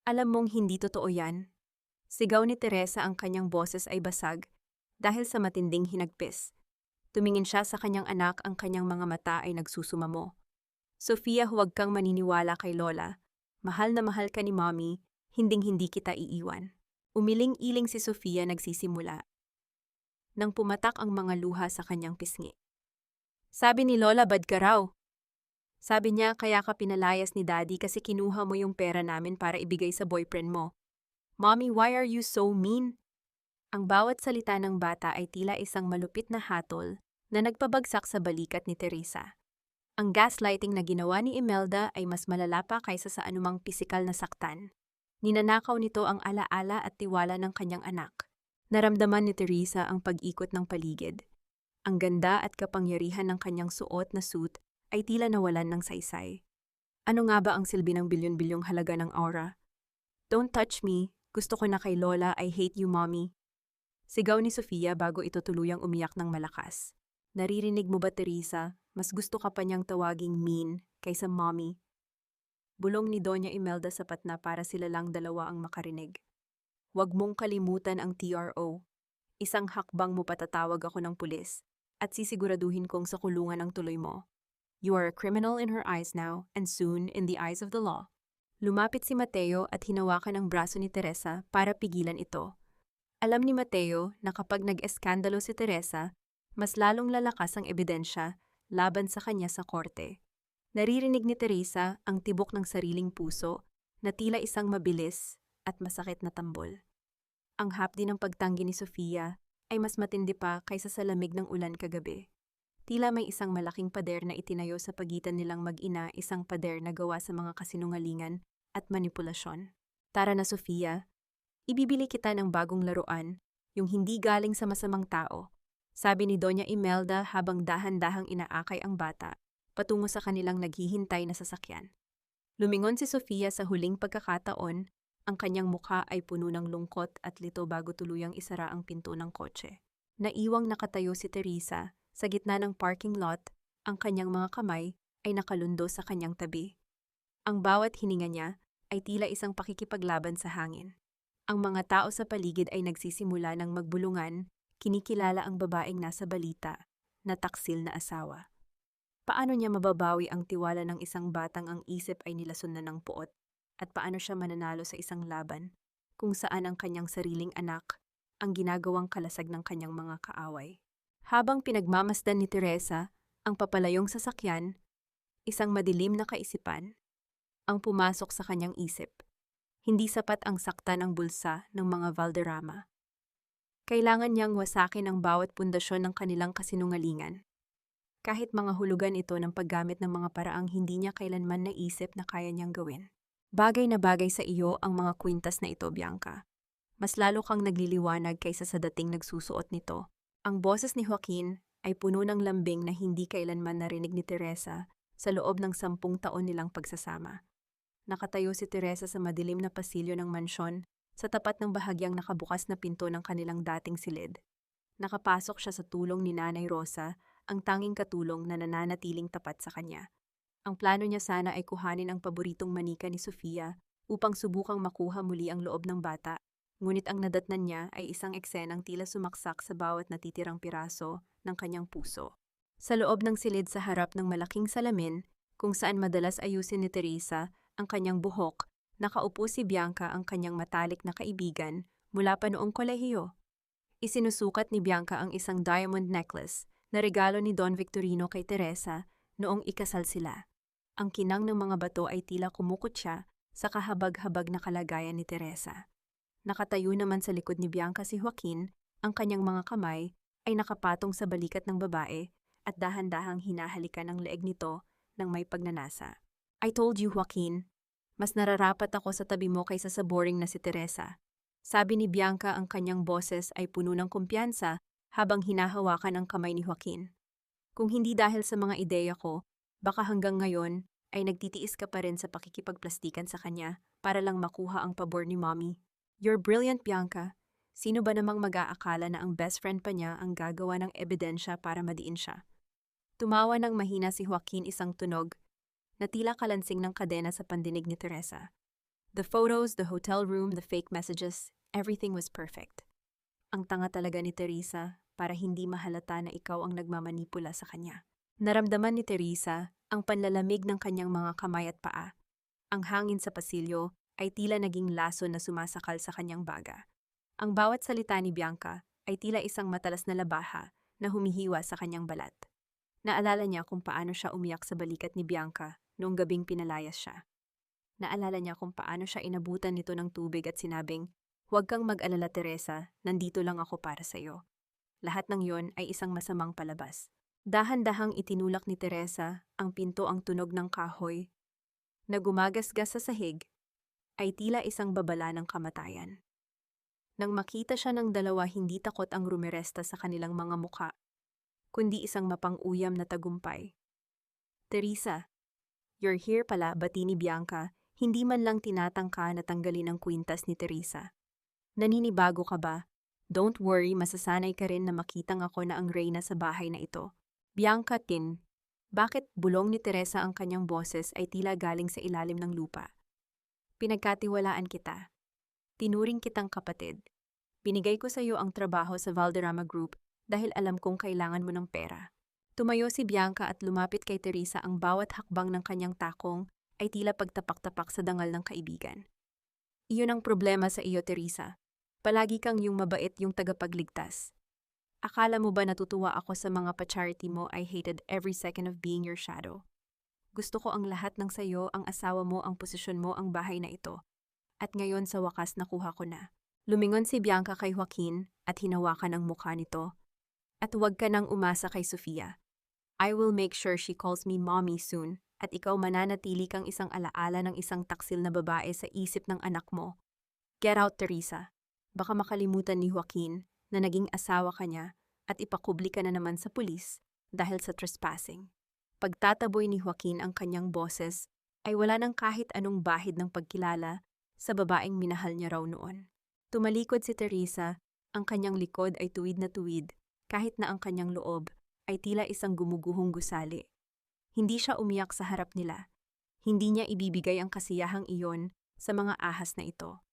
Alam mong hindi totoo yan. Sigaw ni Teresa, ang kanyang boses ay basag dahil sa matinding hinagpis. Tumingin siya sa kanyang anak, ang kanyang mga mata ay nagsusumamo. Sofia, huwag kang maniniwala kay Lola. Mahal na mahal ka ni Mommy, hinding-hindi kita iiwan. Umiling-iling si Sofia, nagsisimula nang pumatak ang mga luha sa kanyang pisngi. Sabi ni Lola, bad ka raw. Sabi niya, kaya ka pinalayas ni Daddy kasi kinuha mo yung pera namin para ibigay sa boyfriend mo. Mommy, why are you so mean? Ang bawat salita ng bata ay tila isang malupit na hatol na nagpabagsak sa balikat ni Teresa. Ang gaslighting na ginawa ni Imelda ay mas malala pa kaysa sa anumang pisikal na saktan. Ninanakaw nito ang alaala at tiwala ng kanyang anak. Naramdaman ni Teresa ang pag-ikot ng paligid. Ang ganda at kapangyarihan ng kanyang suot na suit ay tila nawalan ng saysay. Ano nga ba ang silbi ng bilyon-bilyong halaga ng aura? Don't touch me, gusto ko na kay Lola, I hate you, Mommy. Sigaw ni Sofia bago ito tuluyang umiyak ng malakas. Naririnig mo ba, Teresa? Mas gusto ka pa niyang tawaging mean kaysa Mommy. Bulong ni Doña Imelda, sapat na para sila lang dalawa ang makarinig. Huwag mong kalimutan ang TRO. Isang hakbang mo patatawag ako ng pulis at sisiguraduhin kong sa kulungan ang tuloy mo. You are a criminal in her eyes now and soon in the eyes of the law. Lumapit si Mateo at hinawakan ang braso ni Teresa para pigilan ito. Alam ni Mateo na kapag nag-eskandalo si Teresa, mas lalong lalakas ang ebidensya laban sa kanya sa korte. Naririnig ni Teresa ang tibok ng sariling puso na tila isang mabilis at masakit na tambol. Ang hapdi ng pagtanggi ni Sofia ay mas matindi pa kaysa sa lamig ng ulan kagabi. Tila may isang malaking pader na itinayo sa pagitan nilang mag-ina, isang pader na gawa sa mga kasinungalingan at manipulasyon. Tara na, Sofia. Ibibili kita ng bagong laruan, yung hindi galing sa masamang tao. Sabi ni Doña Imelda habang dahan-dahang inaakay ang bata patungo sa kanilang naghihintay na sasakyan. Lumingon si Sofia sa huling pagkakataon, ang kanyang mukha ay puno ng lungkot at lito bago tuluyang isara ang pinto ng kotse. Naiwang nakatayo si Teresa sa gitna ng parking lot, ang kanyang mga kamay ay nakalundo sa kanyang tabi. Ang bawat hininga niya ay tila isang pakikipaglaban sa hangin. Ang mga tao sa paligid ay nagsisimula ng magbulungan. Kinikilala ang babaeng nasa balita na taksil na asawa. Paano niya mababawi ang tiwala ng isang batang ang isip ay nilason na ng puot? At paano siya mananalo sa isang laban kung saan ang kanyang sariling anak ang ginagawang kalasag ng kanyang mga kaaway? Habang pinagmamasdan ni Teresa ang papalayong sasakyan, isang madilim na kaisipan ang pumasok sa kanyang isip. Hindi sapat ang sakta ng bulsa ng mga Valderrama. Kailangan niyang wasakin ang bawat pundasyon ng kanilang kasinungalingan. Kahit mga hulugan ito ng paggamit ng mga paraang hindi niya kailanman naisip na kaya niyang gawin. Bagay na bagay sa iyo ang mga kwintas na ito, Bianca. Mas lalo kang nagliliwanag kaysa sa dating nagsusuot nito. Ang boses ni Joaquin ay puno ng lambing na hindi kailanman narinig ni Teresa sa loob ng 10 taon nilang pagsasama. Nakatayo si Teresa sa madilim na pasilyo ng mansyon sa tapat ng bahagyang nakabukas na pinto ng kanilang dating silid. Nakapasok siya sa tulong ni Nanay Rosa, ang tanging katulong na nananatiling tapat sa kanya. Ang plano niya sana ay kuhanin ang paboritong manika ni Sofia upang subukang makuha muli ang loob ng bata, ngunit ang nadatnan niya ay isang eksenang tila sumaksak sa bawat natitirang piraso ng kanyang puso. Sa loob ng silid sa harap ng malaking salamin, kung saan madalas ayusin ni Teresa ang kanyang buhok, nakaupo si Bianca, ang kanyang matalik na kaibigan mula pa noong kolehiyo. Isinusukat ni Bianca ang isang diamond necklace na regalo ni Don Victorino kay Teresa noong ikasal sila. Ang kinang ng mga bato ay tila kumukutya sa kahabag-habag na kalagayan ni Teresa. Nakatayo naman sa likod ni Bianca si Joaquin, ang kanyang mga kamay ay nakapatong sa balikat ng babae at dahan-dahang hinahalikan ang leeg nito ng may pagnanasa. I told you, Joaquin, mas nararapat ako sa tabi mo kaysa sa boring na si Teresa. Sabi ni Bianca, ang kanyang boses ay puno ng kumpiyansa habang hinahawakan ang kamay ni Joaquin. Kung hindi dahil sa mga ideya ko, baka hanggang ngayon ay nagtitiis ka pa rin sa pakikipagplastikan sa kanya para lang makuha ang pabor ni Mommy. You're brilliant, Bianca. Sino ba namang mag-aakala na ang best friend pa niya ang gagawa ng ebidensya para madiin siya? Tumawa ng mahina si Joaquin, isang tunog na tila kalansing ng kadena sa pandinig ni Teresa. The photos, the hotel room, the fake messages, everything was perfect. Ang tanga talaga ni Teresa para hindi mahalata na ikaw ang nagmamanipula sa kanya. Naramdaman ni Teresa ang panlalamig ng kanyang mga kamay at paa. Ang hangin sa pasilyo ay tila naging laso na sumasakal sa kanyang baga. Ang bawat salita ni Bianca ay tila isang matalas na labaha na humihiwa sa kanyang balat. Naalala niya kung paano siya umiyak sa balikat ni Bianca noong gabing pinalayas siya. Naalala niya kung paano siya inabutan nito ng tubig at sinabing, "Huwag kang mag-alala, Teresa, nandito lang ako para sa'yo." Lahat ng yon ay isang masamang palabas. Dahan-dahang itinulak ni Teresa ang pinto, ang tunog ng kahoy na gumagasgas sa sahig ay tila isang babala ng kamatayan. Nang makita siya ng dalawa, hindi takot ang rumeresta sa kanilang mga muka, kundi isang mapang-uyam na tagumpay. "Teresa, you're here pala," bati ni Bianca, hindi man lang tinatangka na tanggalin ang kwintas ni Teresa. "Naninibago ka ba? Don't worry, masasanay ka rin na makitang ako na ang reyna sa bahay na ito." Bianca, bakit bulong ni Teresa, ang kanyang boses ay tila galing sa ilalim ng lupa. "Pinagkatiwalaan kita. Tinuring kitang kapatid. Binigay ko sa iyo ang trabaho sa Valderrama Group dahil alam kong kailangan mo ng pera." Tumayo si Bianca at lumapit kay Teresa, ang bawat hakbang ng kanyang takong ay tila pagtapak-tapak sa dangal ng kaibigan. "Iyon ang problema sa iyo, Teresa. Palagi kang yung mabait, yung tagapagligtas. Akala mo ba natutuwa ako sa mga pa-charity mo? I hated every second of being your shadow. Gusto ko ang lahat ng sayo, ang asawa mo, ang posisyon mo, ang bahay na ito. At ngayon sa wakas nakuha ko na." Lumingon si Bianca kay Joaquin at hinawakan ang mukha nito. "At huwag ka nang umasa kay Sofia. I will make sure she calls me mommy soon, at ikaw mananatili kang isang alaala ng isang taksil na babae sa isip ng anak mo. Get out, Teresa." Baka makalimutan ni Joaquin na naging asawa ka niya at ipakubli ka na naman sa pulis dahil sa trespassing. Pagtataboy ni Joaquin ang kanyang boses ay wala nang kahit anong bahid ng pagkilala sa babaeng minahal niya raw noon. Tumalikod si Teresa, ang kanyang likod ay tuwid na tuwid kahit na ang kanyang loob ay tila isang gumuguhong gusali. Hindi siya umiyak sa harap nila. Hindi niya ibibigay ang kasiyahang iyon sa mga ahas na ito.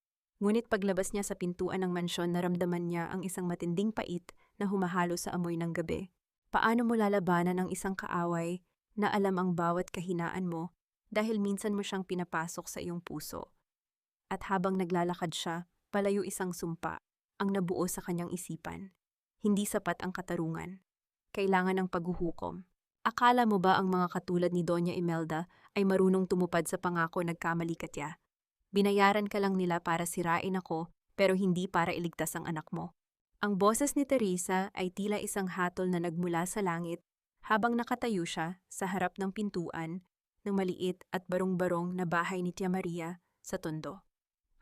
Ngunit paglabas niya sa pintuan ng mansyon, naramdaman niya ang isang matinding pait na humahalo sa amoy ng gabi. Paano mo lalabanan ang isang kaaway na alam ang bawat kahinaan mo dahil minsan mo siyang pinapasok sa iyong puso? At habang naglalakad siya, palayo, isang sumpa ang nabuo sa kanyang isipan. Hindi sapat ang katarungan. Kailangan ng paghuhukom. Akala mo ba ang mga katulad ni Doña Imelda ay marunong tumupad sa pangako? Nagkamali ka tiya. Binayaran ka lang nila para sirain ako, pero hindi para iligtas ang anak mo. Ang boses ni Teresa ay tila isang hatol na nagmula sa langit habang nakatayo siya sa harap ng pintuan ng maliit at barong-barong na bahay ni Tia Maria sa Tondo.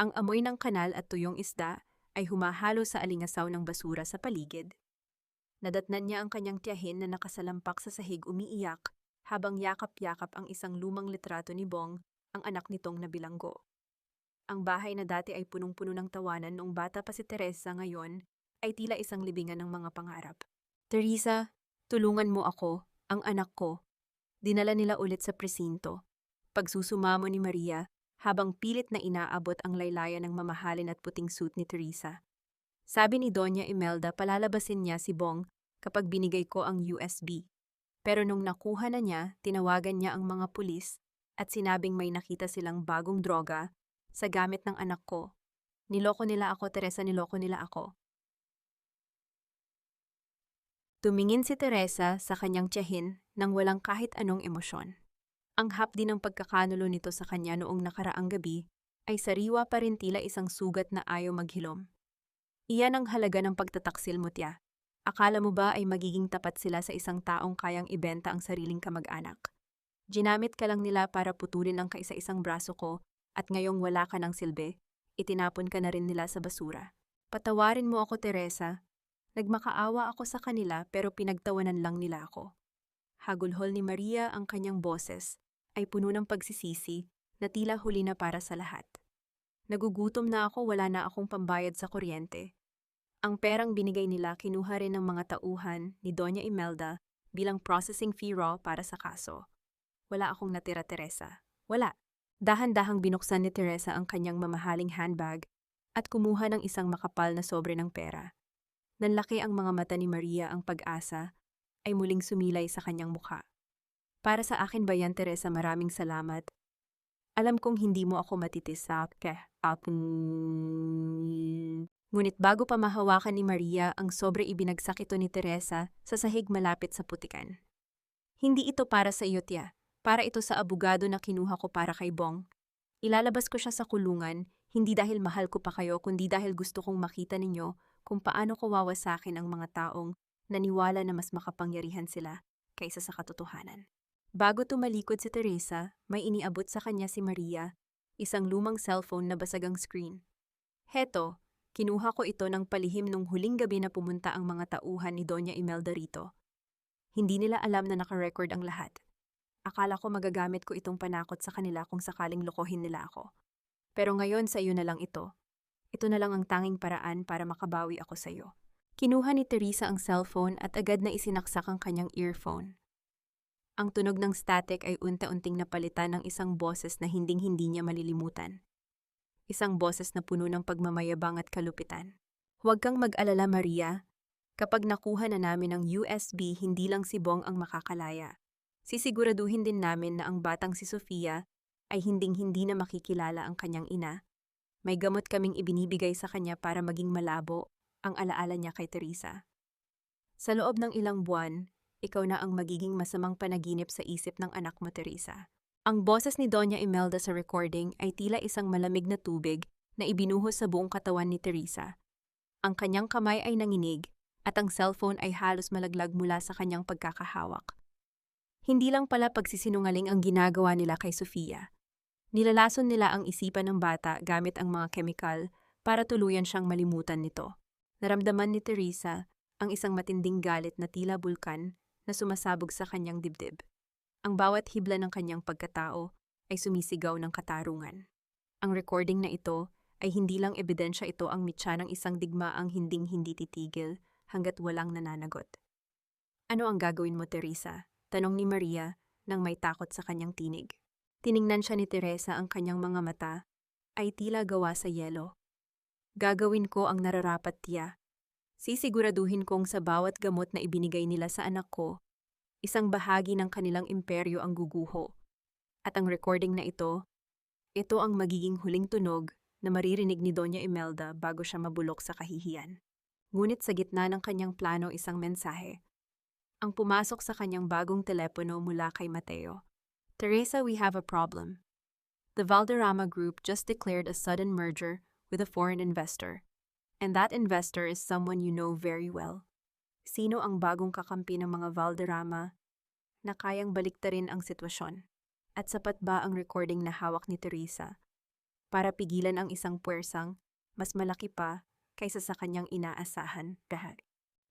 Ang amoy ng kanal at tuyong isda ay humahalo sa alingasaw ng basura sa paligid. Nadatnan niya ang kanyang tiyahin na nakasalampak sa sahig umiiyak habang yakap-yakap ang isang lumang litrato ni Bong, ang anak nitong nabilanggo. Ang bahay na dati ay punong-puno ng tawanan noong bata pa si Teresa ngayon ay tila isang libingan ng mga pangarap. Teresa, tulungan mo ako, ang anak ko. Dinala nila ulit sa presinto. Pagsusumamo ni Maria habang pilit na inaabot ang laylayan ng mamahalin at puting suit ni Teresa. Sabi ni Doña Imelda palalabasin niya si Bong kapag binigay ko ang USB. Pero nung nakuha na niya, tinawagan niya ang mga pulis at sinabing may nakita silang bagong droga sa gamit ng anak ko. Niloko nila ako, Teresa, niloko nila ako. Tumingin si Teresa sa kanyang tiyahin nang walang kahit anong emosyon. Ang hapdi ng pagkakanulo nito sa kanya noong nakaraang gabi ay sariwa pa rin tila isang sugat na ayaw maghilom. Iyan ang halaga ng pagtataksil mo, tiya. Akala mo ba ay magiging tapat sila sa isang taong kayang ibenta ang sariling kamag-anak? Ginamit ka lang nila para putulin ang kaisa-isang braso ko at ngayong wala ka ng silbi, itinapon ka na rin nila sa basura. Patawarin mo ako, Teresa. Nagmakaawa ako sa kanila pero pinagtawanan lang nila ako. Hagulhol ni Maria, ang kanyang boses ay puno ng pagsisisi na tila huli na para sa lahat. Nagugutom na ako, wala na akong pambayad sa kuryente. Ang perang binigay nila kinuha rin ng mga tauhan ni Doña Imelda bilang processing fee raw para sa kaso. Wala akong natira, Teresa. Wala. Dahan-dahang binuksan ni Teresa ang kanyang mamahaling handbag at kumuha ng isang makapal na sobre ng pera. Nanlaki ang mga mata ni Maria, ang pag-asa ay muling sumilay sa kanyang mukha. Para sa akin ba yan, Teresa? Maraming salamat. Alam kong hindi mo ako matitisak. Ngunit bago pa mahawakan ni Maria ang sobre, ibinagsak ito ni Teresa sa sahig malapit sa putikan. Hindi ito para sa iyo, tiya. Para ito sa abogado na kinuha ko para kay Bong. Ilalabas ko siya sa kulungan, hindi dahil mahal ko pa kayo, kundi dahil gusto kong makita ninyo kung paano ko wawasakin ang mga taong naniwala na mas makapangyarihan sila kaysa sa katotohanan. Bago tumalikod si Teresa, may iniabot sa kanya si Maria, isang lumang cellphone na basag ang screen. Heto, kinuha ko ito ng palihim nung huling gabi na pumunta ang mga tauhan ni Doña Imelda rito. Hindi nila alam na nakarecord ang lahat. Akala ko magagamit ko itong panakot sa kanila kung sakaling lokohin nila ako. Pero ngayon sa iyo na lang ito. Ito na lang ang tanging paraan para makabawi ako sa iyo. Kinuha ni Teresa ang cellphone at agad na isinaksak ang kanyang earphone. Ang tunog ng static ay unti-unting napalitan ng isang boses na hinding-hindi niya malilimutan. Isang boses na puno ng pagmamayabang at kalupitan. Huwag kang mag-alala, Maria. Kapag nakuha na namin ang USB, hindi lang si Bong ang makakalaya. Sisiguraduhin din namin na ang batang si Sofia ay hinding-hindi na makikilala ang kanyang ina. May gamot kaming ibinibigay sa kanya para maging malabo ang alaala niya kay Teresa. Sa loob ng ilang buwan, ikaw na ang magiging masamang panaginip sa isip ng anak mo, Teresa. Ang boses ni Doña Imelda sa recording ay tila isang malamig na tubig na ibinuhos sa buong katawan ni Teresa. Ang kanyang kamay ay nanginig at ang cellphone ay halos malaglag mula sa kanyang pagkakahawak. Hindi lang pala pagsisinungaling ang ginagawa nila kay Sofia. Nilalason nila ang isipan ng bata gamit ang mga kemikal para tuluyan siyang malimutan nito. Naramdaman ni Teresa ang isang matinding galit na tila bulkan na sumasabog sa kanyang dibdib. Ang bawat hibla ng kanyang pagkatao ay sumisigaw ng katarungan. Ang recording na ito ay hindi lang ebidensya, ito ang mitya ng isang digmaang hinding-hindi titigil hanggat walang nananagot. Ano ang gagawin mo, Teresa? Tanong ni Maria nang may takot sa kanyang tinig. Tiningnan siya ni Teresa, ang kanyang mga mata ay tila gawa sa yelo. Gagawin ko ang nararapat, tiya. Sisiguraduhin kong sa bawat gamot na ibinigay nila sa anak ko, isang bahagi ng kanilang imperyo ang guguho. At ang recording na ito ang magiging huling tunog na maririnig ni Doña Imelda bago siya mabulok sa kahihiyan. Ngunit sa gitna ng kanyang plano, isang mensahe ang pumasok sa kanyang bagong telepono mula kay Mateo. Teresa, we have a problem. The Valderrama Group just declared a sudden merger with a foreign investor. And that investor is someone you know very well. Sino ang bagong kakampi ng mga Valderrama na kayang baliktarin ang sitwasyon? At sapat ba ang recording na hawak ni Teresa para pigilan ang isang puwersang mas malaki pa kaysa sa kanyang inaasahan?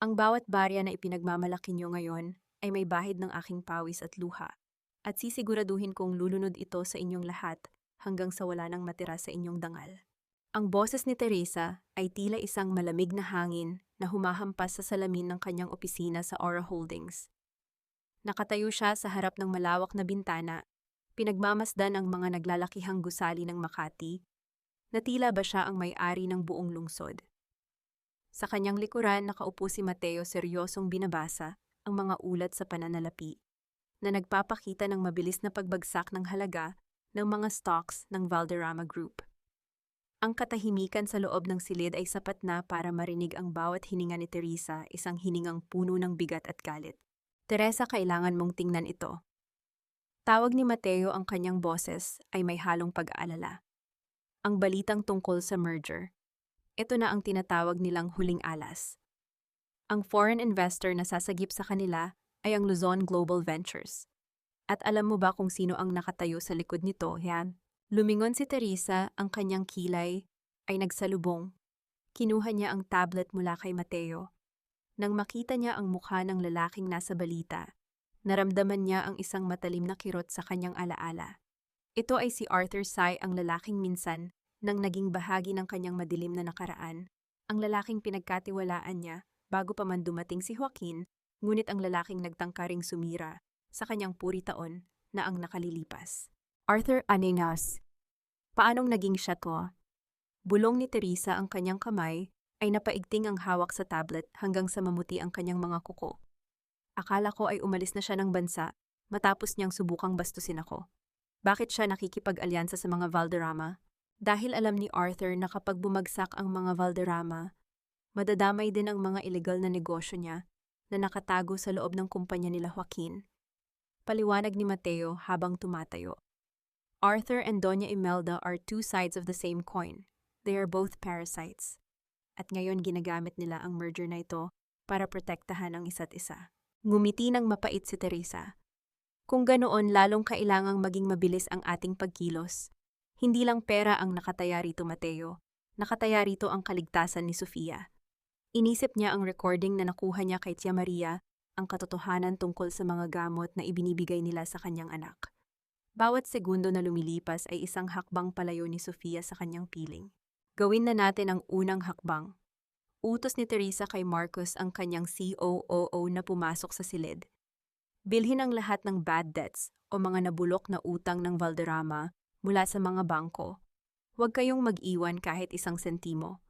Ang bawat barya na ipinagmamalaki niyo ngayon ay may bahid ng aking pawis at luha, at sisiguraduhin kong lulunod ito sa inyong lahat hanggang sa wala nang matira sa inyong dangal. Ang boses ni Teresa ay tila isang malamig na hangin na humahampas sa salamin ng kanyang opisina sa Aura Holdings. Nakatayo siya sa harap ng malawak na bintana, pinagmamasdan ang mga naglalakihang gusali ng Makati, na tila ba siya ang may-ari ng buong lungsod. Sa kanyang likuran, nakaupo si Mateo seryosong binabasa ang mga ulat sa pananalapi na nagpapakita ng mabilis na pagbagsak ng halaga ng mga stocks ng Valderrama Group. Ang katahimikan sa loob ng silid ay sapat na para marinig ang bawat hininga ni Teresa, isang hiningang puno ng bigat at galit. Teresa, kailangan mong tingnan ito. Tawag ni Mateo, ang kanyang boses ay may halong pag-aalala. Ang balitang tungkol sa merger. Ito na ang tinatawag nilang huling alas. Ang foreign investor na sasagip sa kanila ay ang Luzon Global Ventures. At alam mo ba kung sino ang nakatayo sa likod nito, yan? Lumingon si Teresa, ang kanyang kilay ay nagsalubong. Kinuha niya ang tablet mula kay Mateo. Nang makita niya ang mukha ng lalaking nasa balita, naramdaman niya ang isang matalim na kirot sa kanyang alaala. Ito ay si Arthur Sy, ang lalaking minsan nang naging bahagi ng kanyang madilim na nakaraan, ang lalaking pinagkatiwalaan niya bago pa man dumating si Joaquin, ngunit ang lalaking nagtangkaring sumira sa kanyang puri taon na ang nakalilipas. Arthur Anenas. Paanong naging siya to? Bulong ni Teresa, ang kanyang kamay ay napaigting ang hawak sa tablet hanggang sa mamuti ang kanyang mga kuko. Akala ko ay umalis na siya ng bansa matapos niyang subukang bastusin ako. Bakit siya nakikipag-alyansa sa mga Valderrama? Dahil alam ni Arthur na kapag bumagsak ang mga Valderrama, madadamay din ang mga ilegal na negosyo niya na nakatago sa loob ng kumpanya nila Joaquin. Paliwanag ni Mateo habang tumatayo. Arthur and Doña Imelda are two sides of the same coin. They are both parasites. At ngayon ginagamit nila ang merger na ito para protektahan ang isa't isa. Ngumiti ng mapait si Teresa. Kung ganoon, lalong kailangang maging mabilis ang ating pagkilos. Hindi lang pera ang nakataya rito, Mateo. Nakataya rito ang kaligtasan ni Sofia. Inisip niya ang recording na nakuha niya kay Tia Maria, ang katotohanan tungkol sa mga gamot na ibinibigay nila sa kanyang anak. Bawat segundo na lumilipas ay isang hakbang palayo ni Sofia sa kanyang piling. Gawin na natin ang unang hakbang. Utos ni Teresa kay Marcos, ang kanyang COO, na pumasok sa silid. Bilhin ang lahat ng bad debts o mga nabulok na utang ng Valderrama mula sa mga bangko. Huwag kayong mag-iwan kahit isang sentimo.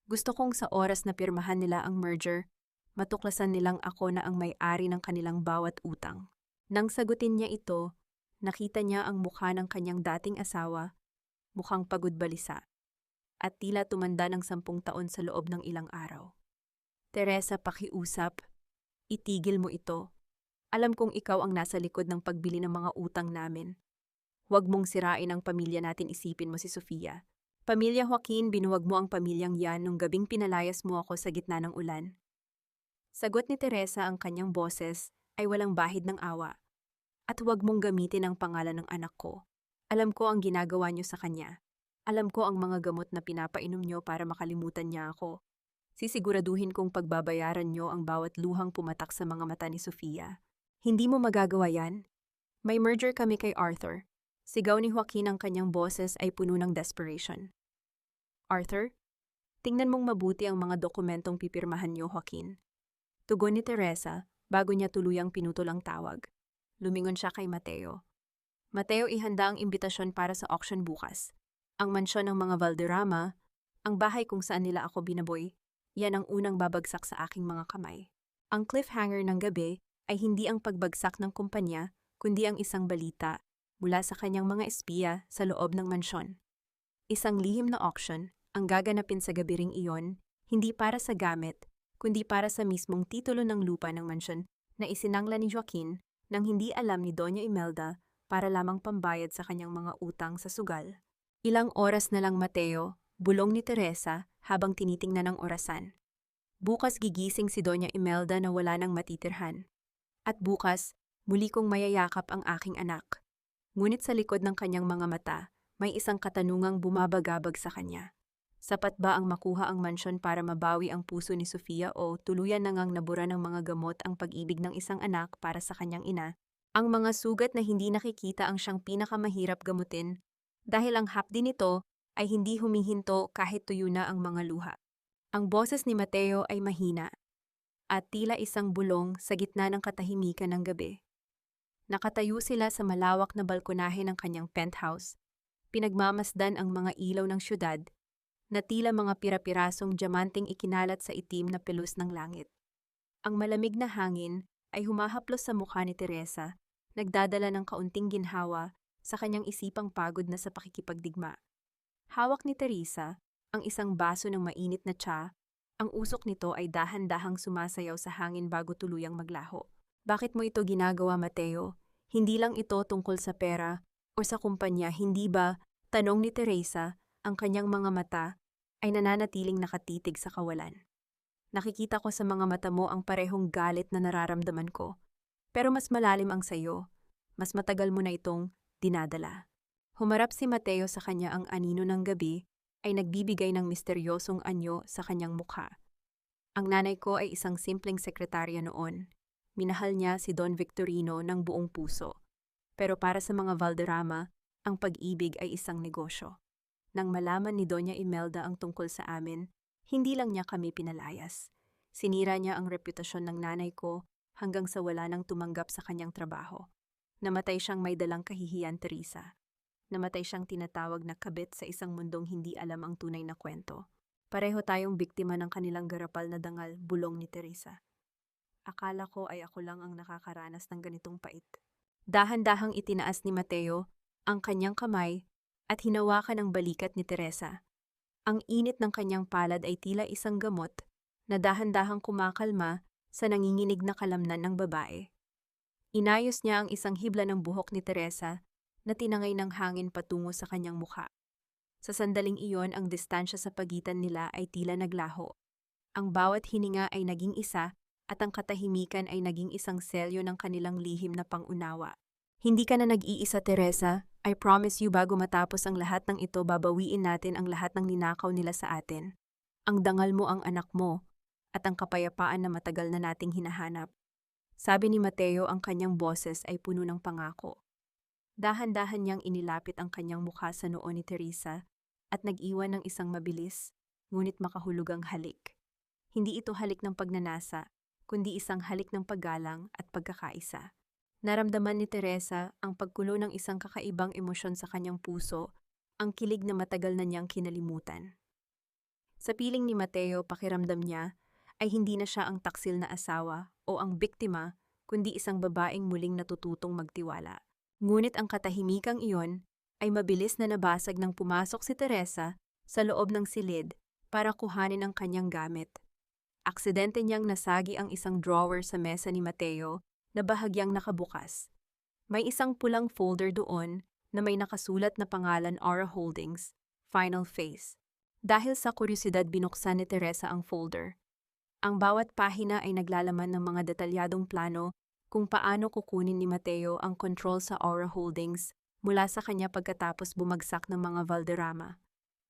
Gusto kong sa oras na pirmahan nila ang merger, matuklasan nilang ako na ang may-ari ng kanilang bawat utang. Nang sagutin niya ito, nakita niya ang mukha ng kanyang dating asawa, mukhang pagod balisa, at tila tumanda ng 10 taon sa loob ng ilang araw. Teresa, pakiusap. Itigil mo ito. Alam kong ikaw ang nasa likod ng pagbili ng mga utang namin. Huwag mong sirain ang pamilya natin, isipin mo si Sofia. Pamilya Joaquin, binuwag mo ang pamilyang yan nung gabing pinalayas mo ako sa gitna ng ulan. Sagot ni Teresa, ang kanyang boses ay walang bahid ng awa. At huwag mong gamitin ang pangalan ng anak ko. Alam ko ang ginagawa niyo sa kanya. Alam ko ang mga gamot na pinapainom niyo para makalimutan niya ako. Sisiguraduhin kong pagbabayaran niyo ang bawat luhang pumatak sa mga mata ni Sofia. Hindi mo magagawa yan. May merger kami kay Arthur. Sigaw ni Joaquin, ang kanyang boses ay puno ng desperation. Arthur, tingnan mong mabuti ang mga dokumentong pipirmahan niyo, Joaquin. Tugon ni Teresa bago niya tuluyang pinutol ang tawag. Lumingon siya kay Mateo. Mateo, ihanda ang imbitasyon para sa auction bukas. Ang mansyon ng mga Valderrama, ang bahay kung saan nila ako binaboy, yan ang unang babagsak sa aking mga kamay. Ang cliffhanger ng gabi ay hindi ang pagbagsak ng kumpanya, kundi ang isang balita mula sa kanyang mga espiya sa loob ng mansyon. Isang lihim na auction ang gaganapin sa gabi ring iyon, hindi para sa gamit, kundi para sa mismong titulo ng lupa ng mansyon na isinangla ni Joaquin nang hindi alam ni Doña Imelda para lamang pambayad sa kanyang mga utang sa sugal. Ilang oras na lang, Mateo, Bulong ni Teresa habang tinitingnan ang orasan. Bukas gigising si Doña Imelda na wala nang matitirhan. At bukas, muli kong mayayakap ang aking anak. Ngunit sa likod ng kanyang mga mata, may isang katanungang bumabagabag sa kanya. Sapat ba ang makuha ang mansyon para mabawi ang puso ni Sofia o tuluyan na ngang nabura ng mga gamot ang pag-ibig ng isang anak para sa kanyang ina? Ang mga sugat na hindi nakikita ang siyang pinakamahirap gamutin dahil ang hapdi nito ay hindi humihinto kahit tuyo na ang mga luha. Ang boses ni Mateo ay mahina at tila isang bulong sa gitna ng katahimikan ng gabi. Nakatayo sila sa malawak na balkonahe ng kanyang penthouse. Pinagmamasdan ang mga ilaw ng syudad na tila mga pira-pirasong diamanting ikinalat sa itim na pelos ng langit. Ang malamig na hangin ay humahaplos sa mukha ni Teresa, nagdadala ng kaunting ginhawa sa kanyang isipang pagod na sa pakikipagdigma. Hawak ni Teresa ang isang baso ng mainit na tsa, ang usok nito ay dahan-dahang sumasayaw sa hangin bago tuluyang maglaho. Bakit mo ito ginagawa, Mateo? Hindi lang ito tungkol sa pera o sa kumpanya, hindi ba? Tanong ni Teresa, ang kanyang mga mata ay nananatiling nakatitig sa kawalan. Nakikita ko sa mga mata mo ang parehong galit na nararamdaman ko. Pero mas malalim ang sayo, mas matagal mo na itong dinadala. Humarap si Mateo sa kanya, ang anino ng gabi ay nagbibigay ng misteryosong anyo sa kanyang mukha. Ang nanay ko ay isang simpleng sekretarya noon. Minahal niya si Don Victorino ng buong puso. Pero para sa mga Valderrama, ang pag-ibig ay isang negosyo. Nang malaman ni Doña Imelda ang tungkol sa amin, hindi lang niya kami pinalayas. Sinira niya ang reputasyon ng nanay ko hanggang sa wala nang tumanggap sa kanyang trabaho. Namatay siyang may dalang kahihiyan, Teresa. Namatay siyang tinatawag na kabit sa isang mundong hindi alam ang tunay na kwento. Pareho tayong biktima ng kanilang garapal na dangal, bulong ni Teresa. Akala ko ay ako lang ang nakakaranas ng ganitong pait. Dahan-dahang itinaas ni Mateo ang kanyang kamay at hinawakan ang balikat ni Teresa. Ang init ng kanyang palad ay tila isang gamot na dahan-dahang kumakalma sa nanginginig na kalamnan ng babae. Inayos niya ang isang hibla ng buhok ni Teresa na tinangay ng hangin patungo sa kanyang mukha. Sa sandaling iyon, ang distansya sa pagitan nila ay tila naglaho. Ang bawat hininga ay naging isa at ang katahimikan ay naging isang selyo ng kanilang lihim na pangunawa. Hindi ka na nag-iisa, Teresa. I promise you, bago matapos ang lahat ng ito, babawiin natin ang lahat ng ninakaw nila sa atin. Ang dangal mo, ang anak mo, at ang kapayapaan na matagal na nating hinahanap. Sabi ni Mateo, ang kanyang boses ay puno ng pangako. Dahan-dahan niyang inilapit ang kanyang mukha sa noo ni Teresa at nag-iwan ng isang mabilis, ngunit makahulugang halik. Hindi ito halik ng pagnanasa, kundi isang halik ng paggalang at pagkakaisa. Naramdaman ni Teresa ang pagkulo ng isang kakaibang emosyon sa kanyang puso, ang kilig na matagal na niyang kinalimutan. Sa piling ni Mateo, pakiramdam niya ay hindi na siya ang taksil na asawa o ang biktima, kundi isang babaeng muling natututong magtiwala. Ngunit ang katahimikang iyon ay mabilis na nabasag nang pumasok si Teresa sa loob ng silid para kuhanin ang kanyang gamit. Aksidente niyang nasagi ang isang drawer sa mesa ni Mateo na bahagyang nakabukas. May isang pulang folder doon na may nakasulat na pangalan Aura Holdings, Final Phase. Dahil sa kuryosidad, binuksan ni Teresa ang folder. Ang bawat pahina ay naglalaman ng mga detalyadong plano kung paano kukunin ni Mateo ang control sa Aura Holdings mula sa kanya pagkatapos bumagsak ng mga Valderrama.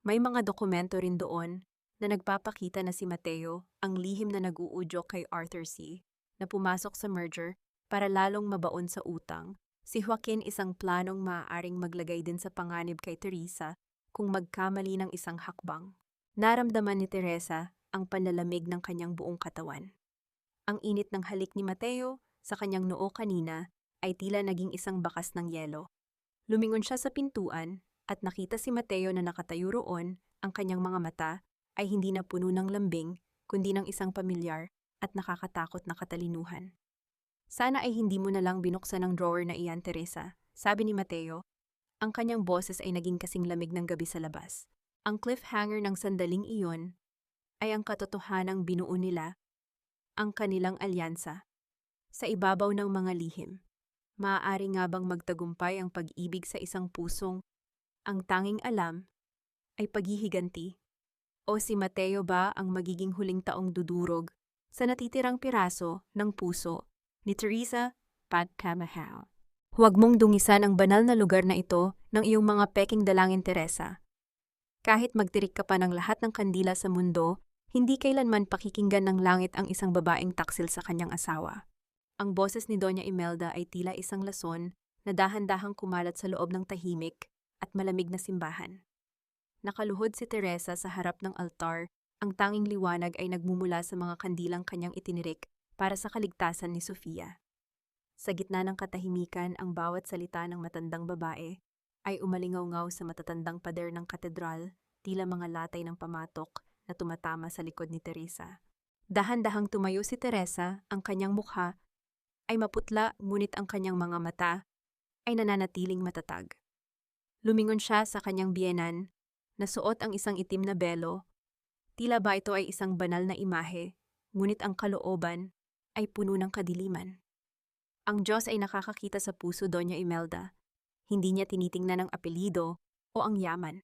May mga dokumento rin doon na nagpapakita na si Mateo ang lihim na nag-uudyok kay Arthur C. na pumasok sa merger para lalong mabaon sa utang. Si Joaquin, isang planong maaaring maglagay din sa panganib kay Teresa kung magkamali ng isang hakbang. Naramdaman ni Teresa ang panlalamig ng kanyang buong katawan. Ang init ng halik ni Mateo sa kanyang noo kanina ay tila naging isang bakas ng yelo. Lumingon siya sa pintuan at nakita si Mateo na nakatayo roon, ang kanyang mga mata ay hindi na puno ng lambing kundi ng isang pamilyar at nakakatakot na katalinuhan. Sana ay hindi mo na lang binuksan ang drawer na iyan, Teresa, sabi ni Mateo. Ang kanyang boses ay naging kasing lamig ng gabi sa labas. Ang cliffhanger ng sandaling iyon ay ang katotohanang binuo nila, ang kanilang alyansa. Sa ibabaw ng mga lihim, maaari nga bang magtagumpay ang pag-ibig sa isang pusong ang tanging alam ay paghihiganti? O si Mateo ba ang magiging huling taong dudurog sa natitirang piraso ng puso ni Teresa Pat Camahal? Huwag mong dungisan ang banal na lugar na ito ng iyong mga peking dalangin, Teresa. Kahit magtirik ka pa ng lahat ng kandila sa mundo, hindi kailanman pakikinggan ng langit ang isang babaeng taksil sa kanyang asawa. Ang boses ni Doña Imelda ay tila isang lason na dahan-dahang kumalat sa loob ng tahimik at malamig na simbahan. Nakaluhod si Teresa sa harap ng altar, ang tanging liwanag ay nagmumula sa mga kandilang kanyang itinirik para sa kaligtasan ni Sofia. Sa gitna ng katahimikan, ang bawat salita ng matandang babae ay umalingaw-ngaw sa matatandang pader ng katedral, tila mga latay ng pamatok na tumatama sa likod ni Teresa. Dahan-dahang tumayo si Teresa, ang kanyang mukha ay maputla ngunit ang kanyang mga mata ay nananatiling matatag. Lumingon siya sa kanyang biyenan, nasuot ang isang itim na belo, tila ba ito ay isang banal na imahe, ngunit ang kalooban ay puno ng kadiliman. Ang Diyos ay nakakakita sa puso, Doña Imelda. Hindi niya tinitingnan ang apelido o ang yaman.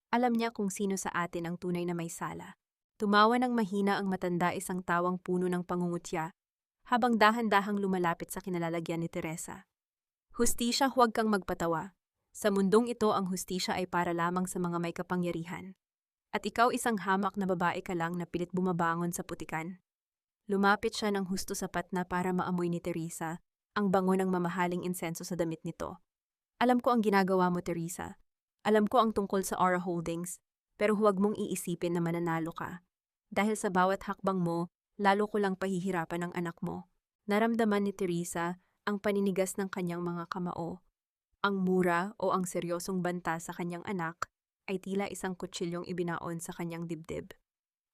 Alam niya kung sino sa atin ang tunay na may sala. Tumawa ng mahina ang matanda, isang tawang puno ng pangungutya, habang dahan-dahang lumalapit sa kinalalagyan ni Teresa. Hustisya, huwag kang magpatawa. Sa mundong ito, ang hustisya ay para lamang sa mga may kapangyarihan. At ikaw, isang hamak na babae ka lang na pilit bumabangon sa putikan. Lumapit siya ng husto sapat na para maamoy ni Teresa ang bango ng mamahaling insenso sa damit nito. Alam ko ang ginagawa mo, Teresa. Alam ko ang tungkol sa Aura Holdings, pero huwag mong iisipin na mananalo ka. Dahil sa bawat hakbang mo, lalo ko lang pahihirapan ang anak mo. Naramdaman ni Teresa ang paninigas ng kanyang mga kamao. Ang mura o ang seryosong banta sa kanyang anak ay tila isang kutsilyong ibinaon sa kanyang dibdib.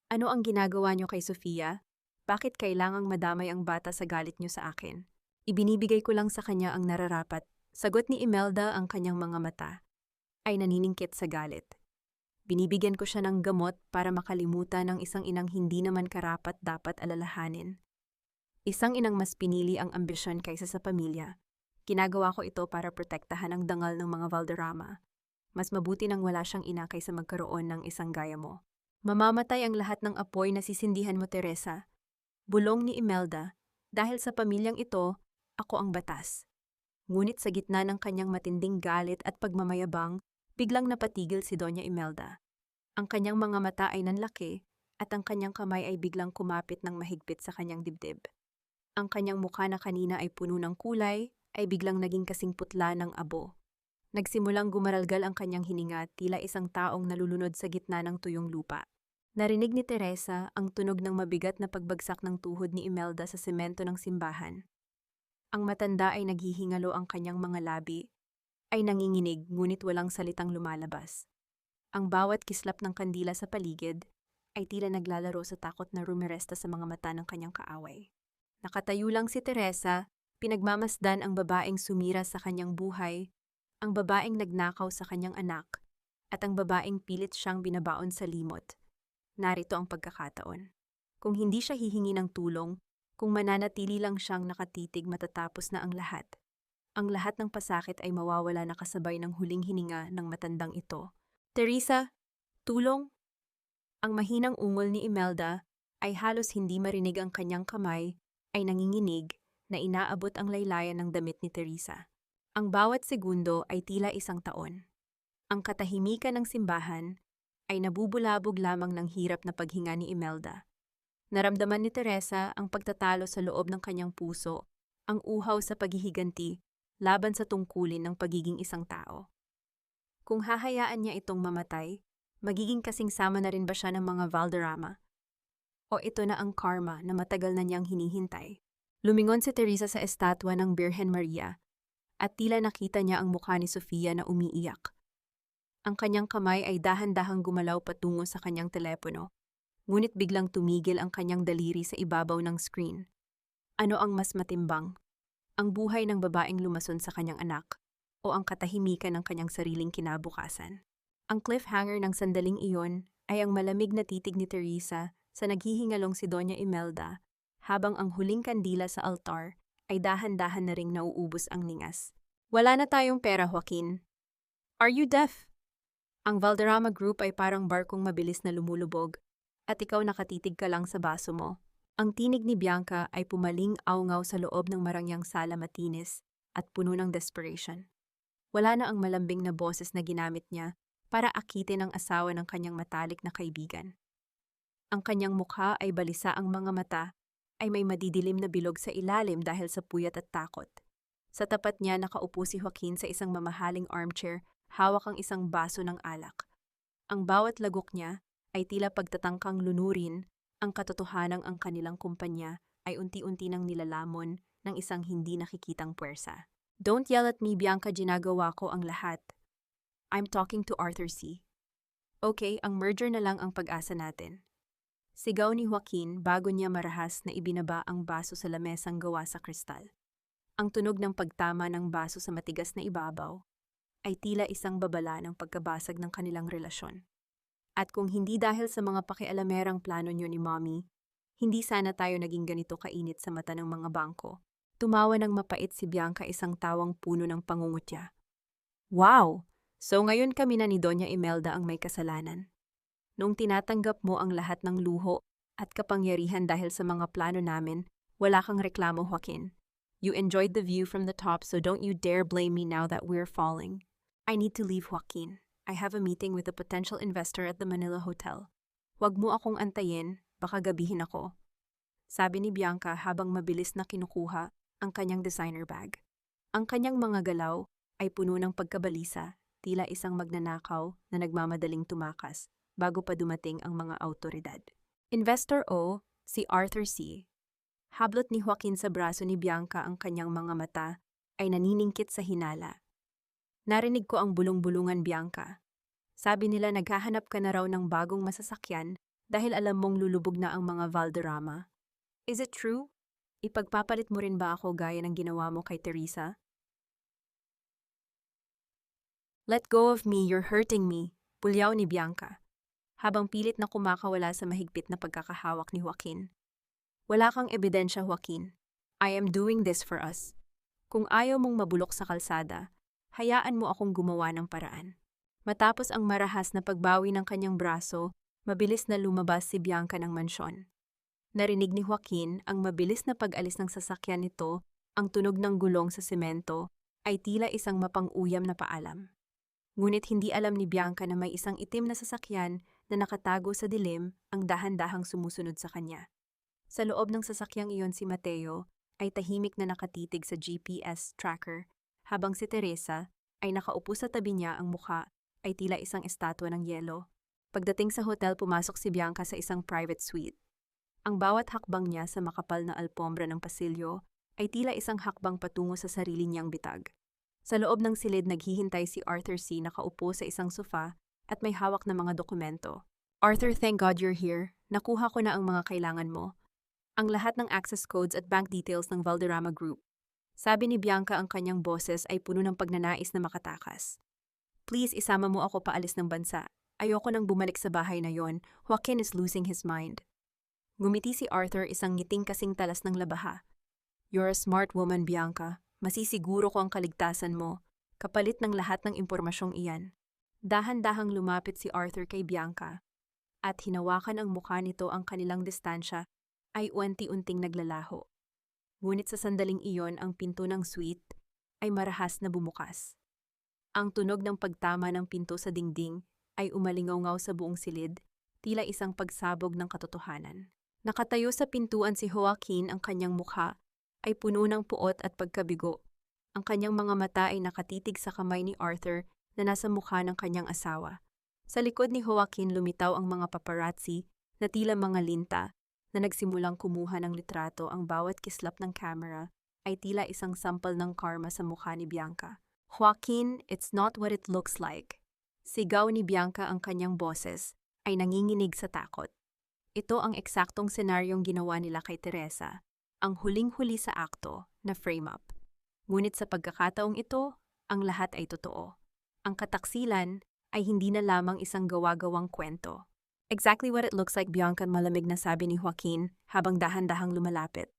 Ano ang ginagawa niyo kay Sofia? Bakit kailangang madamay ang bata sa galit niyo sa akin? Ibinibigay ko lang sa kanya ang nararapat. Sagot ni Imelda, ang kanyang mga mata ay naniningkit sa galit. Binibigyan ko siya ng gamot para makalimutan ng isang inang hindi naman karapat dapat alalahanin. Isang inang mas pinili ang ambisyon kaysa sa pamilya. Ginagawa ko ito para protektahan ang dangal ng mga Valderrama. Mas mabuti nang wala siyang ina kaysa magkaroon ng isang gaya mo. Mamamatay ang lahat ng apoy na sisindihan mo, Teresa. Bulong ni Imelda, dahil sa pamilyang ito, ako ang batas. Ngunit sa gitna ng kanyang matinding galit at pagmamayabang, biglang napatigil si Doña Imelda. Ang kanyang mga mata ay nanlaki at ang kanyang kamay ay biglang kumapit ng mahigpit sa kanyang dibdib. Ang kanyang mukha na kanina ay puno ng kulay ay biglang naging kasing putla ng abo. Nagsimulang gumaralgal ang kanyang hininga, tila isang taong nalulunod sa gitna ng tuyong lupa. Narinig ni Teresa ang tunog ng mabigat na pagbagsak ng tuhod ni Imelda sa semento ng simbahan. Ang matanda ay naghihingalo, ang kanyang mga labi ay nanginginig ngunit walang salitang lumalabas. Ang bawat kislap ng kandila sa paligid ay tila naglalaro sa takot na rumiresta sa mga mata ng kanyang kaaway. Nakatayo lang si Teresa, pinagmamasdan ang babaeng sumira sa kanyang buhay, ang babaeng nagnakaw sa kanyang anak, at ang babaeng pilit siyang binabaon sa limot. Narito ang pagkakataon. Kung hindi siya hihingi ng tulong, kung mananatili lang siyang nakatitig matatapos na ang lahat ng pasakit ay mawawala na kasabay ng huling hininga ng matandang ito. Teresa, tulong! Ang mahinang ungol ni Imelda ay halos hindi marinig, ang kanyang kamay ay nanginginig na inaabot ang laylayan ng damit ni Teresa. Ang bawat segundo ay tila isang taon. Ang katahimikan ng simbahan ay nabubulabog lamang ng hirap na paghinga ni Imelda. Naramdaman ni Teresa ang pagtatalo sa loob ng kanyang puso, ang uhaw sa paghihiganti laban sa tungkulin ng pagiging isang tao. Kung hahayaan niya itong mamatay, magiging kasing sama na rin ba siya ng mga Valderrama? O ito na ang karma na matagal na niyang hinihintay? Lumingon si Teresa sa estatwa ng Birhen Maria at tila nakita niya ang mukha ni Sofia na umiiyak. Ang kanyang kamay ay dahan-dahang gumalaw patungo sa kanyang telepono. Ngunit biglang tumigil ang kanyang daliri sa ibabaw ng screen. Ano ang mas matimbang? Ang buhay ng babaeng lumason sa kanyang anak o ang katahimikan ng kanyang sariling kinabukasan? Ang cliffhanger ng sandaling iyon ay ang malamig na titig ni Teresa sa naghihingalong si Doña Imelda habang ang huling kandila sa altar ay dahan-dahan na ring nauubos ang ningas. Wala na tayong pera, Joaquin. Are you deaf? Ang Valderrama Group ay parang barkong mabilis na lumulubog at ikaw nakatitig ka lang sa baso mo. Ang tinig ni Bianca ay pumaling awngaw sa loob ng marangyang sala matinis at puno ng desperation. Wala na ang malambing na boses na ginamit niya para akitin ang asawa ng kanyang matalik na kaibigan. Ang kanyang mukha ay balisa, ang mga mata ay may madidilim na bilog sa ilalim dahil sa puyat at takot. Sa tapat niya nakaupo si Joaquin sa isang mamahaling armchair, hawak ang isang baso ng alak. Ang bawat lagok niya ay tila pagtatangkang lunurin ang katotohanang ang kanilang kumpanya ay unti-unti nang nilalamon ng isang hindi nakikitang puwersa. Don't yell at me, Bianca, ginagawa ko ang lahat. I'm talking to Arthur C. Okay, ang merger na lang ang pag-asa natin. Sigaw ni Joaquin bago niya marahas na ibinaba ang baso sa lamesang gawa sa kristal. Ang tunog ng pagtama ng baso sa matigas na ibabaw ay tila isang babala ng pagkabasag ng kanilang relasyon. At kung hindi dahil sa mga pakialamerang plano niyo ni Mommy, hindi sana tayo naging ganito kainit sa mata ng mga bangko. Tumawa ng mapait si Bianca, isang tawang puno ng pangungutya. Wow! So ngayon kami na ni Doña Imelda ang may kasalanan. Noong tinatanggap mo ang lahat ng luho at kapangyarihan dahil sa mga plano namin, wala kang reklamo, Joaquin. You enjoyed the view from the top, so don't you dare blame me now that we're falling. I need to leave, Joaquin. I have a meeting with a potential investor at the Manila Hotel. Huwag mo akong antayin, baka gabihin ako. Sabi ni Bianca habang mabilis na kinukuha ang kanyang designer bag. Ang kanyang mga galaw ay puno ng pagkabalisa, tila isang magnanakaw na nagmamadaling tumakas bago pa dumating ang mga autoridad. Investor O, si Arthur C. Hablot ni Joaquin sa braso ni Bianca, ang kanyang mga mata ay naniningkit sa hinala. Narinig ko ang bulong-bulungan, Bianca. Sabi nila naghahanap ka na raw ng bagong masasakyan dahil alam mong lulubog na ang mga Valderrama. Is it true? Ipagpapalit mo rin ba ako gaya ng ginawa mo kay Teresa? Let go of me, you're hurting me, pulyaw ni Bianca, habang pilit na kumakawala sa mahigpit na pagkakahawak ni Joaquin. Wala kang ebidensya, Joaquin. I am doing this for us. Kung ayaw mong mabulok sa kalsada, hayaan mo akong gumawa ng paraan. Matapos ang marahas na pagbawi ng kanyang braso, mabilis na lumabas si Bianca ng mansyon. Narinig ni Joaquin ang mabilis na pag-alis ng sasakyan nito, ang tunog ng gulong sa semento ay tila isang mapang-uyam na paalam. Ngunit hindi alam ni Bianca na may isang itim na sasakyan na nakatago sa dilim ang dahan-dahang sumusunod sa kanya. Sa loob ng sasakyang iyon si Mateo ay tahimik na nakatitig sa GPS tracker, habang si Teresa ay nakaupo sa tabi niya, ang mukha ay tila isang estatwa ng yelo. Pagdating sa hotel, pumasok si Bianca sa isang private suite. Ang bawat hakbang niya sa makapal na alpombra ng pasilyo ay tila isang hakbang patungo sa sarili niyang bitag. Sa loob ng silid, naghihintay si Arthur C. nakaupo sa isang sofa at may hawak na mga dokumento. Arthur, thank God you're here. Nakuha ko na ang mga kailangan mo. Ang lahat ng access codes at bank details ng Valderrama Group. Sabi ni Bianca, ang kanyang boses ay puno ng pagnanais na makatakas. Please, isama mo ako paalis ng bansa. Ayoko nang bumalik sa bahay na yon. Joaquin is losing his mind. Ngumiti si Arthur, isang ngiting kasing talas ng labaha. You're a smart woman, Bianca. Masisiguro ko ang kaligtasan mo, kapalit ng lahat ng impormasyong iyan. Dahan-dahang lumapit si Arthur kay Bianca, at hinawakan ang mukha nito. Ang kanilang distansya ay unti-unting naglalaho. Ngunit sa sandaling iyon, ang pinto ng suite ay marahas na bumukas. Ang tunog ng pagtama ng pinto sa dingding ay umalingaw-ngaw sa buong silid, tila isang pagsabog ng katotohanan. Nakatayo sa pintuan si Joaquin, ang kanyang mukha ay puno ng puot at pagkabigo. Ang kanyang mga mata ay nakatitig sa kamay ni Arthur na nasa mukha ng kanyang asawa. Sa likod ni Joaquin, lumitaw ang mga paparazzi na tila mga linta na nagsimulang kumuha ng litrato. Ang bawat kislap ng camera ay tila isang sampal ng karma sa mukha ni Bianca. Joaquin, it's not what it looks like. Sigaw ni Bianca, ang kanyang boses ay nanginginig sa takot. Ito ang eksaktong senaryong ginawa nila kay Teresa, ang huling-huli sa akto na frame-up. Ngunit sa pagkakataong ito, ang lahat ay totoo. Ang kataksilan ay hindi na lamang isang gawa-gawang kwento. Exactly what it looks like, Bianca, malamig na sabi ni Joaquin habang dahan-dahang lumalapit.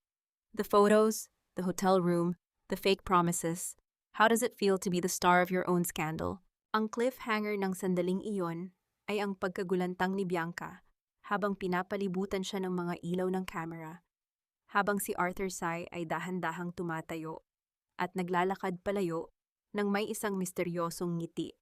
The photos, the hotel room, the fake promises. How does it feel to be the star of your own scandal? Ang cliffhanger ng sandaling iyon ay ang pagkagulantang ni Bianca habang pinapalibutan siya ng mga ilaw ng camera, habang si Arthur Sy ay dahan-dahang tumatayo at naglalakad palayo ng may isang misteryosong ngiti.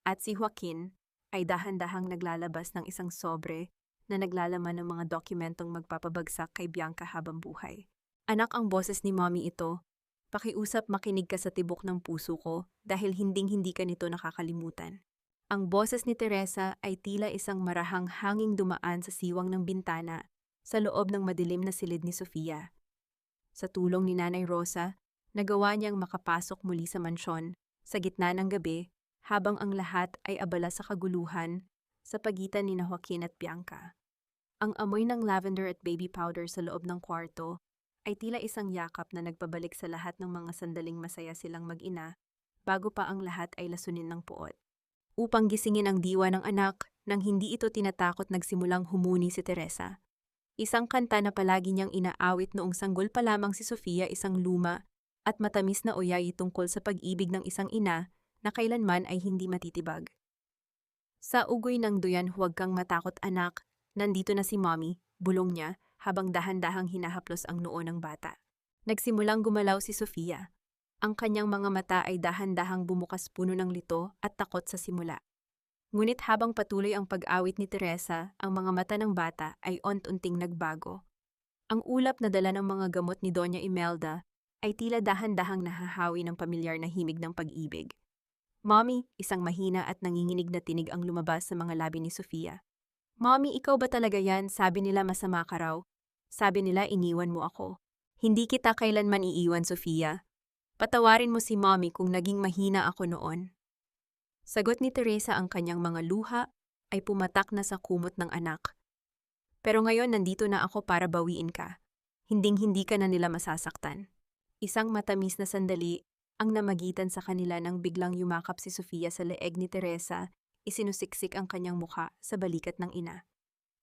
At si Joaquin ay dahan-dahang naglalabas ng isang sobre na naglalaman ng mga dokumentong magpapabagsak kay Bianca habang buhay. Anak, ang boses ni mommy ito. Pakiusap, makinig ka sa tibok ng puso ko dahil hinding-hindi ka nito nakakalimutan. Ang boses ni Teresa ay tila isang marahang hanging dumaan sa siwang ng bintana sa loob ng madilim na silid ni Sofia. Sa tulong ni Nanay Rosa, nagawa niyang makapasok muli sa mansyon sa gitna ng gabi habang ang lahat ay abala sa kaguluhan sa pagitan ni Joaquin at Bianca. Ang amoy ng lavender at baby powder sa loob ng kwarto ay tila isang yakap na nagpabalik sa lahat ng mga sandaling masaya silang mag-ina bago pa ang lahat ay lasunin ng puot. Upang gisingin ang diwa ng anak, nang hindi ito tinatakot nagsimulang humuni si Teresa. Isang kanta na palagi niyang inaawit noong sanggol pa lamang si Sofia, isang luma at matamis na oyay tungkol sa pag-ibig ng isang ina na kailanman ay hindi matitibag. Sa ugoy ng duyan, huwag kang matakot anak, nandito na si mommy, bulong niya habang dahan-dahang hinahaplos ang noo ng bata. Nagsimulang gumalaw si Sofia. Ang kanyang mga mata ay dahan-dahang bumukas puno ng lito at takot sa simula. Ngunit habang patuloy ang pag-awit ni Teresa, ang mga mata ng bata ay unti-unting nagbago. Ang ulap na dala ng mga gamot ni Doña Imelda ay tila dahan-dahang nahahawi ng pamilyar na himig ng pag-ibig. Mommy, isang mahina at nanginginig na tinig ang lumabas sa mga labi ni Sofia. Mommy, ikaw ba talaga yan? Sabi nila masama ka raw. Sabi nila iniwan mo ako. Hindi kita kailanman iiwan, Sofia. Patawarin mo si mommy kung naging mahina ako noon. Sagot ni Teresa, ang kanyang mga luha ay pumatak na sa kumot ng anak. Pero ngayon nandito na ako para bawiin ka. Hinding-hindi ka na nila masasaktan. Isang matamis na sandali ang namagitan sa kanila nang biglang yumakap si Sofia sa leeg ni Teresa, isinusiksik ang kanyang mukha sa balikat ng ina.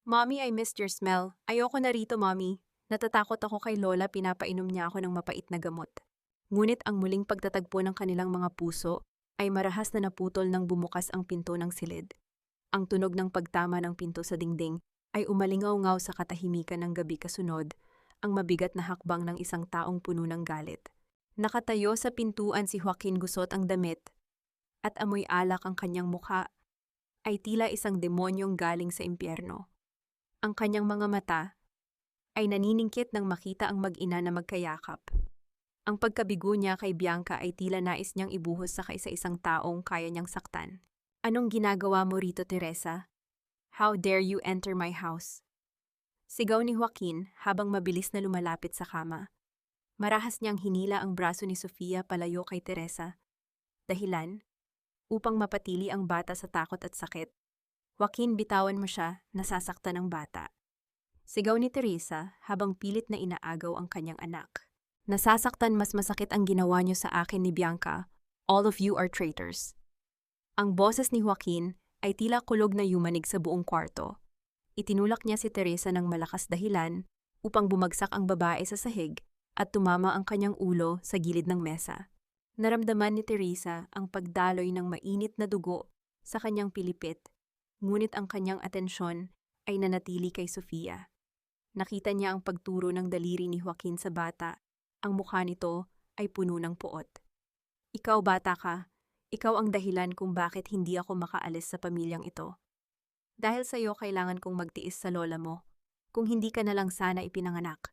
Mommy, I missed your smell. Ayoko na rito, mommy. Natatakot ako kay Lola, pinapainom niya ako ng mapait na gamot. Ngunit ang muling pagtatagpo ng kanilang mga puso ay marahas na naputol nang bumukas ang pinto ng silid. Ang tunog ng pagtama ng pinto sa dingding ay umalingaw-ngaw sa katahimikan ng gabi, kasunod ang mabigat na hakbang ng isang taong puno ng galit. Nakatayo sa pintuan si Joaquin, gusot ang damit at amoy alak ang kanyang mukha ay tila isang demonyong galing sa impyerno. Ang kanyang mga mata ay naniningkit nang makita ang mag-ina na magkayakap. Ang pagkabigo niya kay Bianca ay tila nais niyang ibuhos sa kaisa-isang taong kaya niyang saktan. Anong ginagawa mo rito, Teresa? How dare you enter my house? Sigaw ni Joaquin habang mabilis na lumalapit sa kama. Marahas niyang hinila ang braso ni Sofia palayo kay Teresa. Dahilan? Upang mapatili ang bata sa takot at sakit. Joaquin, bitawan mo siya, nasasaktan ang bata. Sigaw ni Teresa habang pilit na inaagaw ang kanyang anak. Nasasaktan, mas masakit ang ginawa niyo sa akin ni Bianca. All of you are traitors. Ang boses ni Joaquin ay tila kulog na yumanig sa buong kwarto. Itinulak niya si Teresa ng malakas, dahilan upang bumagsak ang babae sa sahig at tumama ang kanyang ulo sa gilid ng mesa. Naramdaman ni Teresa ang pagdaloy ng mainit na dugo sa kanyang pilipit, ngunit ang kanyang atensyon ay nanatili kay Sofia. Nakita niya ang pagturo ng daliri ni Joaquin sa bata. Ang mukha nito ay puno ng puot. Ikaw, bata ka. Ikaw ang dahilan kung bakit hindi ako makaalis sa pamilyang ito. Dahil sa iyo kailangan kong magtiis sa lola mo, kung hindi ka na lang sana ipinanganak.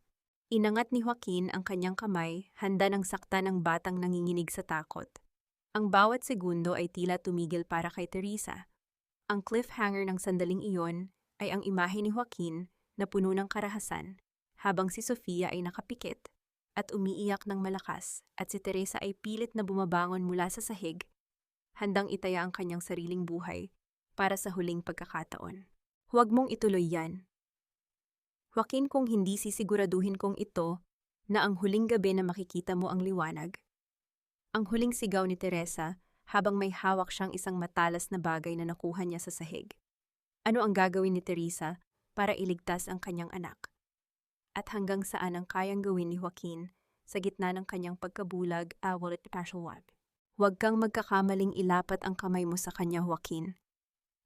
Inangat ni Joaquin ang kanyang kamay, handa ng saktan ng batang nanginginig sa takot. Ang bawat segundo ay tila tumigil para kay Teresa. Ang cliffhanger ng sandaling iyon ay ang imahe ni Joaquin na puno ng karahasan, habang si Sofia ay nakapikit at umiiyak ng malakas, at si Teresa ay pilit na bumabangon mula sa sahig, handang itaya ang kanyang sariling buhay para sa huling pagkakataon. Huwag mong ituloy yan. Joaquin, kung hindi sisiguraduhin kong ito na ang huling gabi na makikita mo ang liwanag. Ang huling sigaw ni Teresa habang may hawak siyang isang matalas na bagay na nakuha niya sa sahig. Ano ang gagawin ni Teresa para iligtas ang kanyang anak? At hanggang saan ang kayang gawin ni Joaquin sa gitna ng kanyang pagkabulag, awal at passion wag. Huwag kang magkakamaling ilapat ang kamay mo sa kanya, Joaquin.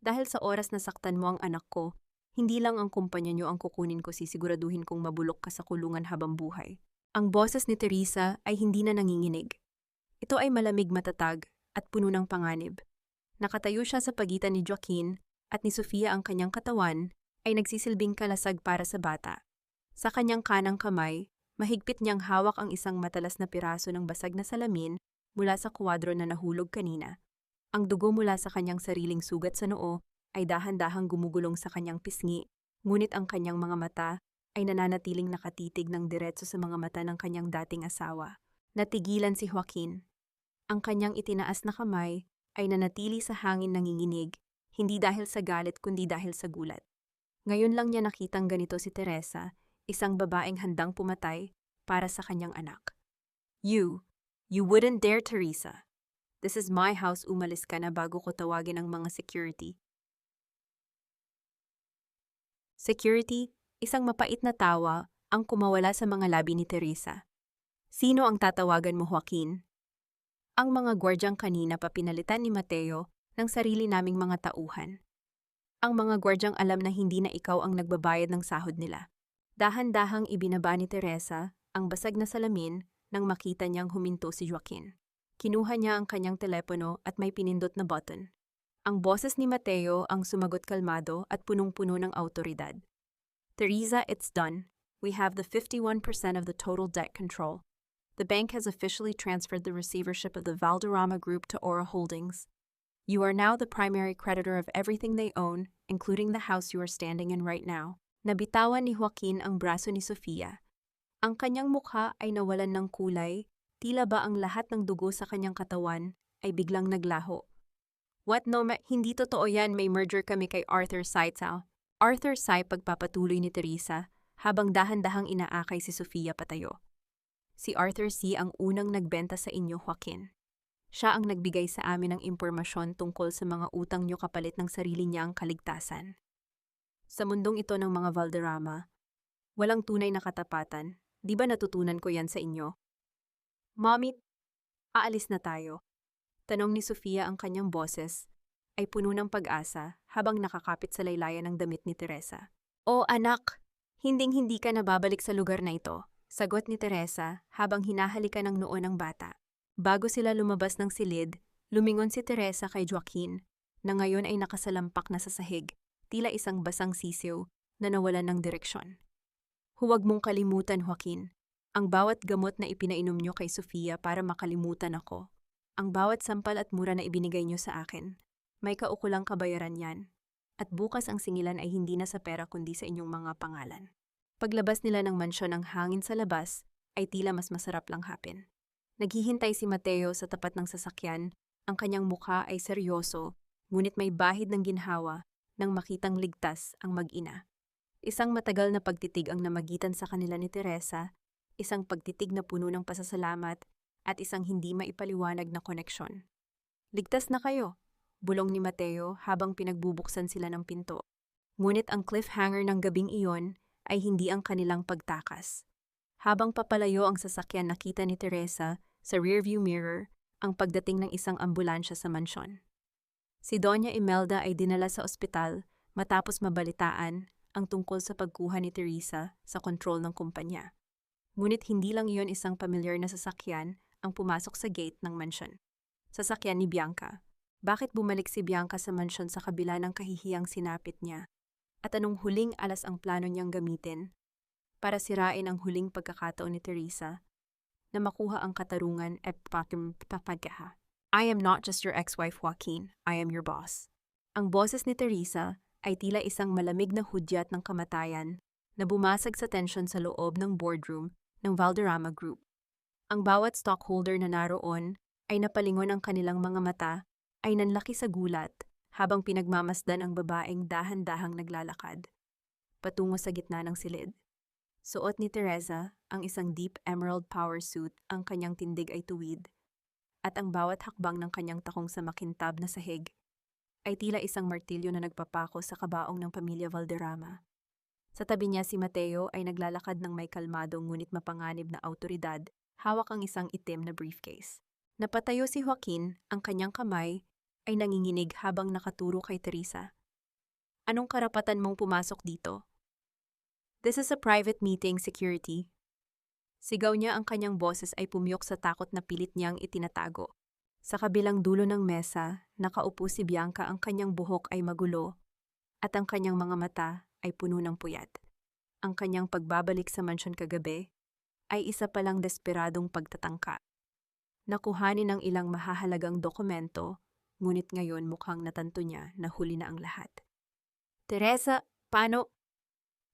Dahil sa oras na saktan mo ang anak ko, hindi lang ang kumpanya niyo ang kukunin ko, sisiguraduhin kong mabulok ka sa kulungan habang buhay. Ang boses ni Teresa ay hindi na nanginginig. Ito ay malamig, matatag at puno ng panganib. Nakatayo siya sa pagitan ni Joaquin at ni Sofia. Ang kanyang katawan ay nagsisilbing kalasag para sa bata. Sa kanyang kanang kamay, mahigpit niyang hawak ang isang matalas na piraso ng basag na salamin mula sa kwadro na nahulog kanina. Ang dugo mula sa kanyang sariling sugat sa noo ay dahan-dahang gumugulong sa kanyang pisngi, ngunit ang kanyang mga mata ay nananatiling nakatitig ng diretso sa mga mata ng kanyang dating asawa. Natigilan si Joaquin. Ang kanyang itinaas na kamay ay nanatili sa hangin, nanginginig, hindi dahil sa galit kundi dahil sa gulat. Ngayon lang niya nakitang ganito si Teresa, isang babaeng handang pumatay para sa kanyang anak. You wouldn't dare, Teresa. This is my house, umalis ka na bago ko tawagin ang mga security. Security, isang mapait na tawa ang kumawala sa mga labi ni Teresa. Sino ang tatawagan mo, Joaquin? Ang mga gwardyang kanina pa pinalitan ni Mateo ng sarili naming mga tauhan. Ang mga gwardyang alam na hindi na ikaw ang nagbabayad ng sahod nila. Dahan-dahang ibinaba ni Teresa ang basag na salamin nang makita niyang huminto si Joaquin. Kinuha niya ang kanyang telepono at may pinindot na button. Ang boses ni Mateo ang sumagot, kalmado at punong-puno ng awtoridad. Teresa, it's done. We have the 51% of the total debt control. The bank has officially transferred the receivership of the Valderrama Group to Aura Holdings. You are now the primary creditor of everything they own, including the house you are standing in right now. Nabitawan ni Joaquin ang braso ni Sofia. Ang kanyang mukha ay nawalan ng kulay, tila ba ang lahat ng dugo sa kanyang katawan ay biglang naglaho. What, no, hindi totoo yan, may merger kami kay Arthur Saitao. Arthur Sai, pagpapatuloy ni Teresa, habang dahan-dahang inaakay si Sofia patayo. Si Arthur C. ang unang nagbenta sa inyo, Joaquin. Siya ang nagbigay sa amin ng impormasyon tungkol sa mga utang niyo kapalit ng sarili niyang kaligtasan. Sa mundong ito ng mga Valderrama, walang tunay na katapatan. Di ba natutunan ko yan sa inyo? Mommy, aalis na tayo. Tanong ni Sofia, ang kanyang boses ay puno ng pag-asa habang nakakapit sa laylayan ng damit ni Teresa. O anak, hinding-hindi ka na babalik sa lugar na ito. Sagot ni Teresa habang hinahalikan ng noo ng bata. Bago sila lumabas ng silid, lumingon si Teresa kay Joaquin, na ngayon ay nakasalampak na sa sahig, tila isang basang sisiw na nawalan ng direksyon. Huwag mong kalimutan, Joaquin, ang bawat gamot na ipinainom niyo kay Sofia para makalimutan ako. Ang bawat sampal at mura na ibinigay niyo sa akin, may kaukulang kabayaran yan. At bukas ang singilan ay hindi na sa pera kundi sa inyong mga pangalan. Paglabas nila ng mansyon, ang hangin sa labas ay tila mas masarap lang hapin. Naghihintay si Mateo sa tapat ng sasakyan, ang kanyang mukha ay seryoso, ngunit may bahid ng ginhawa nang makitang ligtas ang mag-ina. Isang matagal na pagtitig ang namagitan sa kanila ni Teresa, isang pagtitig na puno ng pasasalamat at isang hindi maipaliwanag na koneksyon. Ligtas na kayo, bulong ni Mateo habang pinagbubuksan sila ng pinto. Ngunit ang cliffhanger ng gabing iyon ay hindi ang kanilang pagtakas. Habang papalayo ang sasakyan, nakita ni Teresa sa rearview mirror ang pagdating ng isang ambulansya sa mansyon. Si Doña Imelda ay dinala sa ospital matapos mabalitaan ang tungkol sa pagkuha ni Teresa sa kontrol ng kumpanya. Ngunit hindi lang iyon isang pamilyar na sasakyan ang pumasok sa gate ng mansyon. Sasakyan ni Bianca. Bakit bumalik si Bianca sa mansyon sa kabila ng kahihiyang sinapit niya? At anong huling alas ang plano niyang gamitin para sirain ang huling pagkakataon ni Teresa na makuha ang katarungan at papagkaha? I am not just your ex-wife, Joaquin. I am your boss. Ang boses ni Teresa ay tila isang malamig na hudyat ng kamatayan na bumasag sa tensyon sa loob ng boardroom ng Valderrama Group. Ang bawat stockholder na naroon ay napalingon, ang kanilang mga mata ay nanlaki sa gulat habang pinagmamasdan ang babaeng dahan-dahang naglalakad patungo sa gitna ng silid. Suot ni Teresa ang isang deep emerald power suit, ang kanyang tindig ay tuwid, at ang bawat hakbang ng kanyang takong sa makintab na sahig ay tila isang martilyo na nagpapako sa kabaong ng pamilya Valderrama. Sa tabi niya, si Mateo ay naglalakad ng may kalmadong ngunit mapanganib na awtoridad, hawak ang isang itim na briefcase. Napatayo si Joaquin, ang kanyang kamay ay nanginginig habang nakaturo kay Teresa. Anong karapatan mong pumasok dito? This is a private meeting, security. Sigaw niya, ang kanyang boses ay pumiyok sa takot na pilit niyang itinatago. Sa kabilang dulo ng mesa, nakaupo si Bianca, ang kanyang buhok ay magulo at ang kanyang mga mata ay puno ng puyat. Ang kanyang pagbabalik sa mansyon kagabi ay isa palang desperadong pagtatangka. Nakuhanin ng ilang mahahalagang dokumento, ngunit ngayon mukhang natanto niya na huli na ang lahat. Teresa, paano?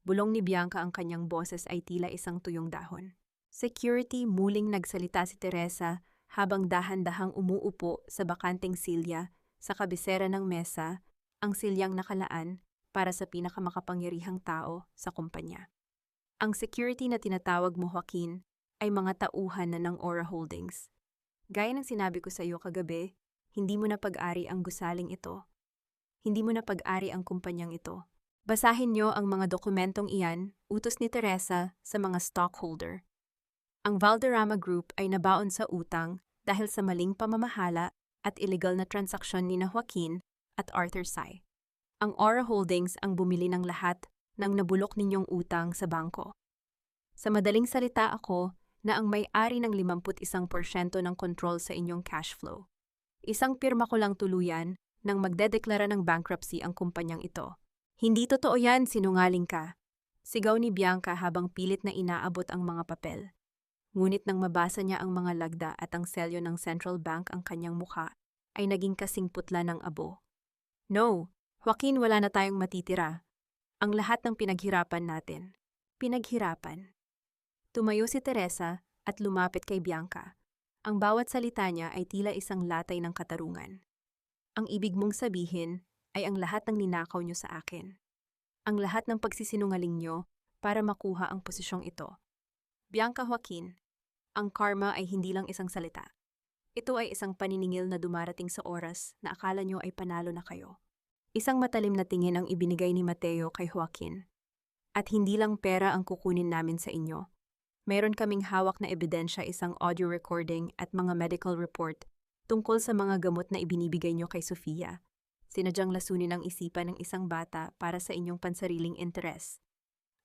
Bulong ni Bianca, ang kanyang boses ay tila isang tuyong dahon. Security, muling nagsalita si Teresa habang dahan-dahang umuupo sa bakanteng silya sa kabisera ng mesa, ang silyang nakalaan para sa pinakamakapangyarihang tao sa kumpanya. Ang security na tinatawag mo, Joaquin, ay mga tauhan na ng Aura Holdings. Gaya ng sinabi ko sa iyo kagabi, hindi mo na pag-ari ang gusaling ito. Hindi mo na pag-ari ang kumpanyang ito. Basahin niyo ang mga dokumentong iyan, utos ni Teresa sa mga stockholder. Ang Valderrama Group ay nabaon sa utang dahil sa maling pamamahala at illegal na transaksyon ni Joaquin at Arthur Sy. Ang Aura Holdings ang bumili ng lahat ng nabulok ninyong utang sa bangko. Sa madaling salita, ako na ang may-ari ng 51% ng control sa inyong cash flow. Isang pirma ko lang tuluyan nang magdedeklara ng bankruptcy ang kumpanyang ito. Hindi totoo yan, sinungaling ka. Sigaw ni Bianca habang pilit na inaabot ang mga papel. Ngunit nang mabasa niya ang mga lagda at ang selyo ng Central Bank, ang kanyang mukha ay naging kasing putla ng abo. No, Joaquin, wala na tayong matitira. Ang lahat ng pinaghirapan natin. Pinaghirapan. Tumayo si Teresa at lumapit kay Bianca. Ang bawat salita niya ay tila isang latay ng katarungan. Ang ibig mong sabihin ay ang lahat ng ninakaw niyo sa akin. Ang lahat ng pagsisinungaling niyo para makuha ang posisyong ito. Bianca, Joaquin, ang karma ay hindi lang isang salita. Ito ay isang paniningil na dumarating sa oras na akala niyo ay panalo na kayo. Isang matalim na tingin ang ibinigay ni Mateo kay Joaquin. At hindi lang pera ang kukunin namin sa inyo. Meron kaming hawak na ebidensya, isang audio recording at mga medical report tungkol sa mga gamot na ibinibigay niyo kay Sofia. Sinadyang lasunin ang isipan ng isang bata para sa inyong pansariling interes.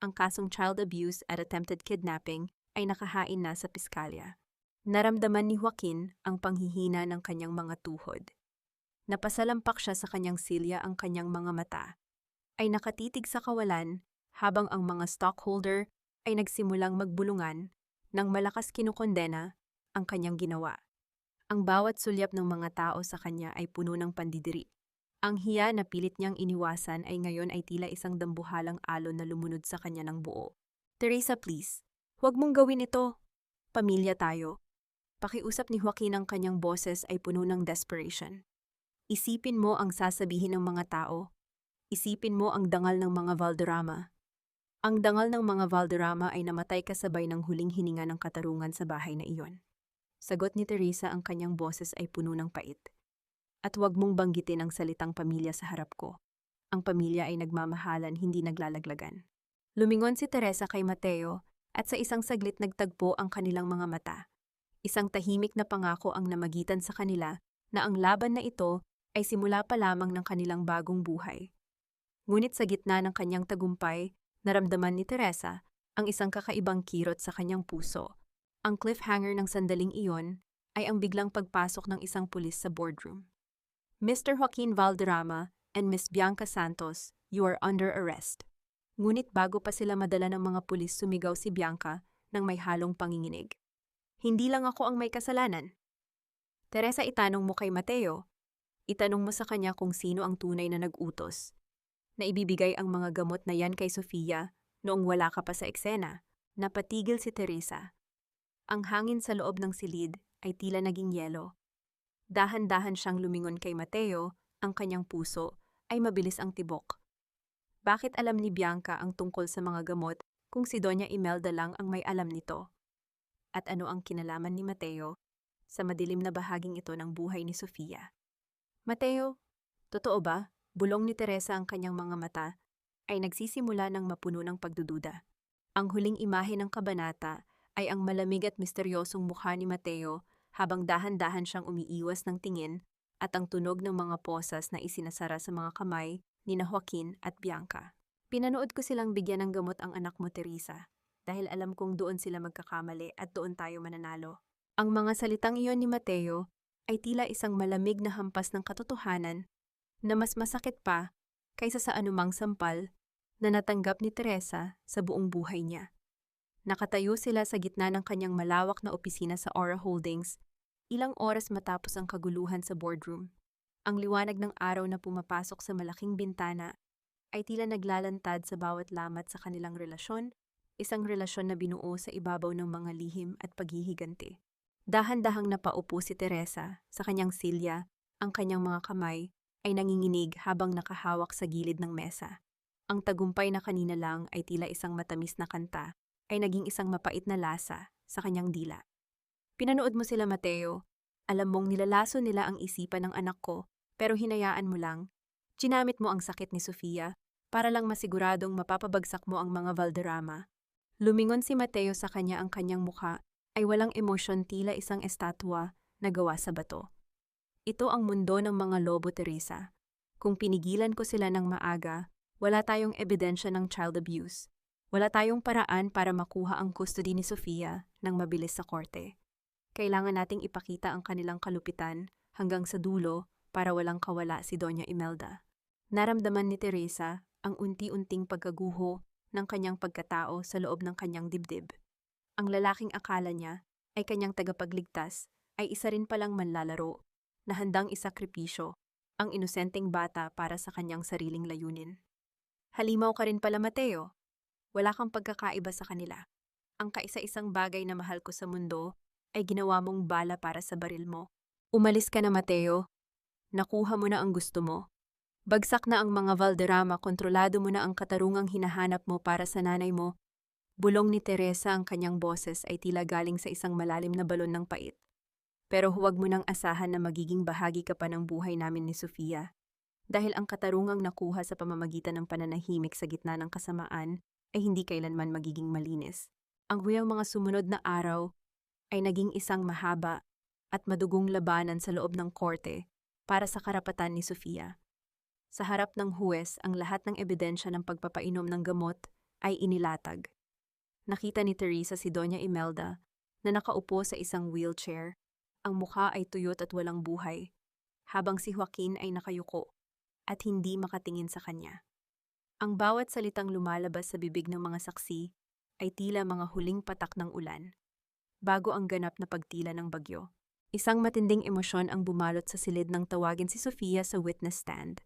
Ang kasong child abuse at attempted kidnapping ay nakahain na sa piskalya. Naramdaman ni Joaquin ang panghihina ng kanyang mga tuhod. Napasalampak siya sa kanyang silya, ang kanyang mga mata ay nakatitig sa kawalan habang ang mga stockholder ay nagsimulang magbulungan nang malakas kinukondena ang kanyang ginawa. Ang bawat sulyap ng mga tao sa kanya ay puno ng pandidiri. Ang hiya na pilit niyang iniwasan ay ngayon ay tila isang dambuhalang alon na lumunod sa kanya ng buo. Teresa, please, huwag mong gawin ito. Pamilya tayo. Pakiusap ni Joaquin, ang kanyang boses ay puno ng desperation. Isipin mo ang sasabihin ng mga tao. Isipin mo ang dangal ng mga Valderrama. Ang dangal ng mga Valderrama ay namatay kasabay ng huling hininga ng katarungan sa bahay na iyon. Sagot ni Teresa, ang kanyang boses ay puno ng pait. At huwag mong banggitin ang salitang pamilya sa harap ko. Ang pamilya ay nagmamahalan, hindi naglalaglagan. Lumingon si Teresa kay Mateo at sa isang saglit nagtagpo ang kanilang mga mata. Isang tahimik na pangako ang namagitan sa kanila na ang laban na ito ay simula pa lamang ng kanilang bagong buhay. Ngunit sa gitna ng kanyang tagumpay, naramdaman ni Teresa ang isang kakaibang kirot sa kanyang puso. Ang cliffhanger ng sandaling iyon ay ang biglang pagpasok ng isang pulis sa boardroom. Mr. Joaquin Valderrama and Miss Bianca Santos, you are under arrest. Ngunit bago pa sila madala ng mga pulis, sumigaw si Bianca ng may halong panginginig. Hindi lang ako ang may kasalanan. Teresa, itanong mo kay Mateo. Itanong mo sa kanya kung sino ang tunay na nag-utos na ibibigay ang mga gamot na yan kay Sofia noong wala ka pa sa eksena. Napatigil si Teresa. Ang hangin sa loob ng silid ay tila naging yelo. Dahan-dahan siyang lumingon kay Mateo, ang kanyang puso ay mabilis ang tibok. Bakit alam ni Bianca ang tungkol sa mga gamot kung si Doña Imelda lang ang may alam nito? At ano ang kinalaman ni Mateo sa madilim na bahaging ito ng buhay ni Sofia? Mateo, totoo ba? Bulong ni Teresa, ang kanyang mga mata ay nagsisimula ng mapuno ng pagdududa. Ang huling imahe ng kabanata ay ang malamig at misteryosong mukha ni Mateo habang dahan-dahan siyang umiiwas ng tingin at ang tunog ng mga posas na isinasara sa mga kamay ni na Joaquin at Bianca. Pinanood ko silang bigyan ng gamot ang anak mo, Teresa, dahil alam kong doon sila magkakamali at doon tayo mananalo. Ang mga salitang iyon ni Mateo ay tila isang malamig na hampas ng katotohanan na mas masakit pa kaysa sa anumang sampal na natanggap ni Teresa sa buong buhay niya. Nakatayo sila sa gitna ng kanyang malawak na opisina sa Aura Holdings, ilang oras matapos ang kaguluhan sa boardroom. Ang liwanag ng araw na pumapasok sa malaking bintana ay tila naglalantad sa bawat lamat sa kanilang relasyon, isang relasyon na binuo sa ibabaw ng mga lihim at paghihiganti. Dahan-dahang napaupo si Teresa sa kanyang silya, ang kanyang mga kamay ay nanginginig habang nakahawak sa gilid ng mesa. Ang tagumpay na kanina lang ay tila isang matamis na kanta, ay naging isang mapait na lasa sa kanyang dila. Pinanood mo sila, Mateo. Alam mong nilalaso nila ang isipan ng anak ko, pero hinayaan mo lang. Ginamit mo ang sakit ni Sofia para lang masiguradong mapapabagsak mo ang mga Valderrama. Lumingon si Mateo sa kanya, ang kanyang mukha ay walang emosyon, tila isang estatwa na gawa sa bato. Ito ang mundo ng mga lobo, Teresa. Kung pinigilan ko sila ng maaga, wala tayong ebidensya ng child abuse. Wala tayong paraan para makuha ang custody ni Sofia ng mabilis sa korte. Kailangan nating ipakita ang kanilang kalupitan hanggang sa dulo para walang kawala si Doña Imelda. Naramdaman ni Teresa ang unti-unting pagkaguho ng kanyang pagkatao sa loob ng kanyang dibdib. Ang lalaking akala niya ay kanyang tagapagligtas ay isa rin palang manlalaro na handang isakripisyo ang inosenteng bata para sa kanyang sariling layunin. Halimaw ka rin pala, Mateo. Wala kang pagkakaiba sa kanila. Ang kaisa-isang bagay na mahal ko sa mundo ay ginawa mong bala para sa baril mo. Umalis ka na, Mateo. Nakuha mo na ang gusto mo. Bagsak na ang mga Valderrama, kontrolado mo na ang katarungang hinahanap mo para sa nanay mo. Bulong ni Teresa, ang kanyang boses ay tila galing sa isang malalim na balon ng pait. Pero huwag mo nang asahan na magiging bahagi ka pa ng buhay namin ni Sofia. Dahil ang katarungang nakuha sa pamamagitan ng pananahimik sa gitna ng kasamaan ay hindi kailanman magiging malinis. Ang huyang mga sumunod na araw ay naging isang mahaba at madugong labanan sa loob ng korte para sa karapatan ni Sofia. Sa harap ng huwes, ang lahat ng ebidensya ng pagpapainom ng gamot ay inilatag. Nakita ni Teresa si Doña Imelda na nakaupo sa isang wheelchair. Ang mukha ay tuyot at walang buhay, habang si Joaquin ay nakayuko at hindi makatingin sa kanya. Ang bawat salitang lumalabas sa bibig ng mga saksi ay tila mga huling patak ng ulan, bago ang ganap na pagtila ng bagyo. Isang matinding emosyon ang bumalot sa silid nang tawagin si Sofia sa witness stand.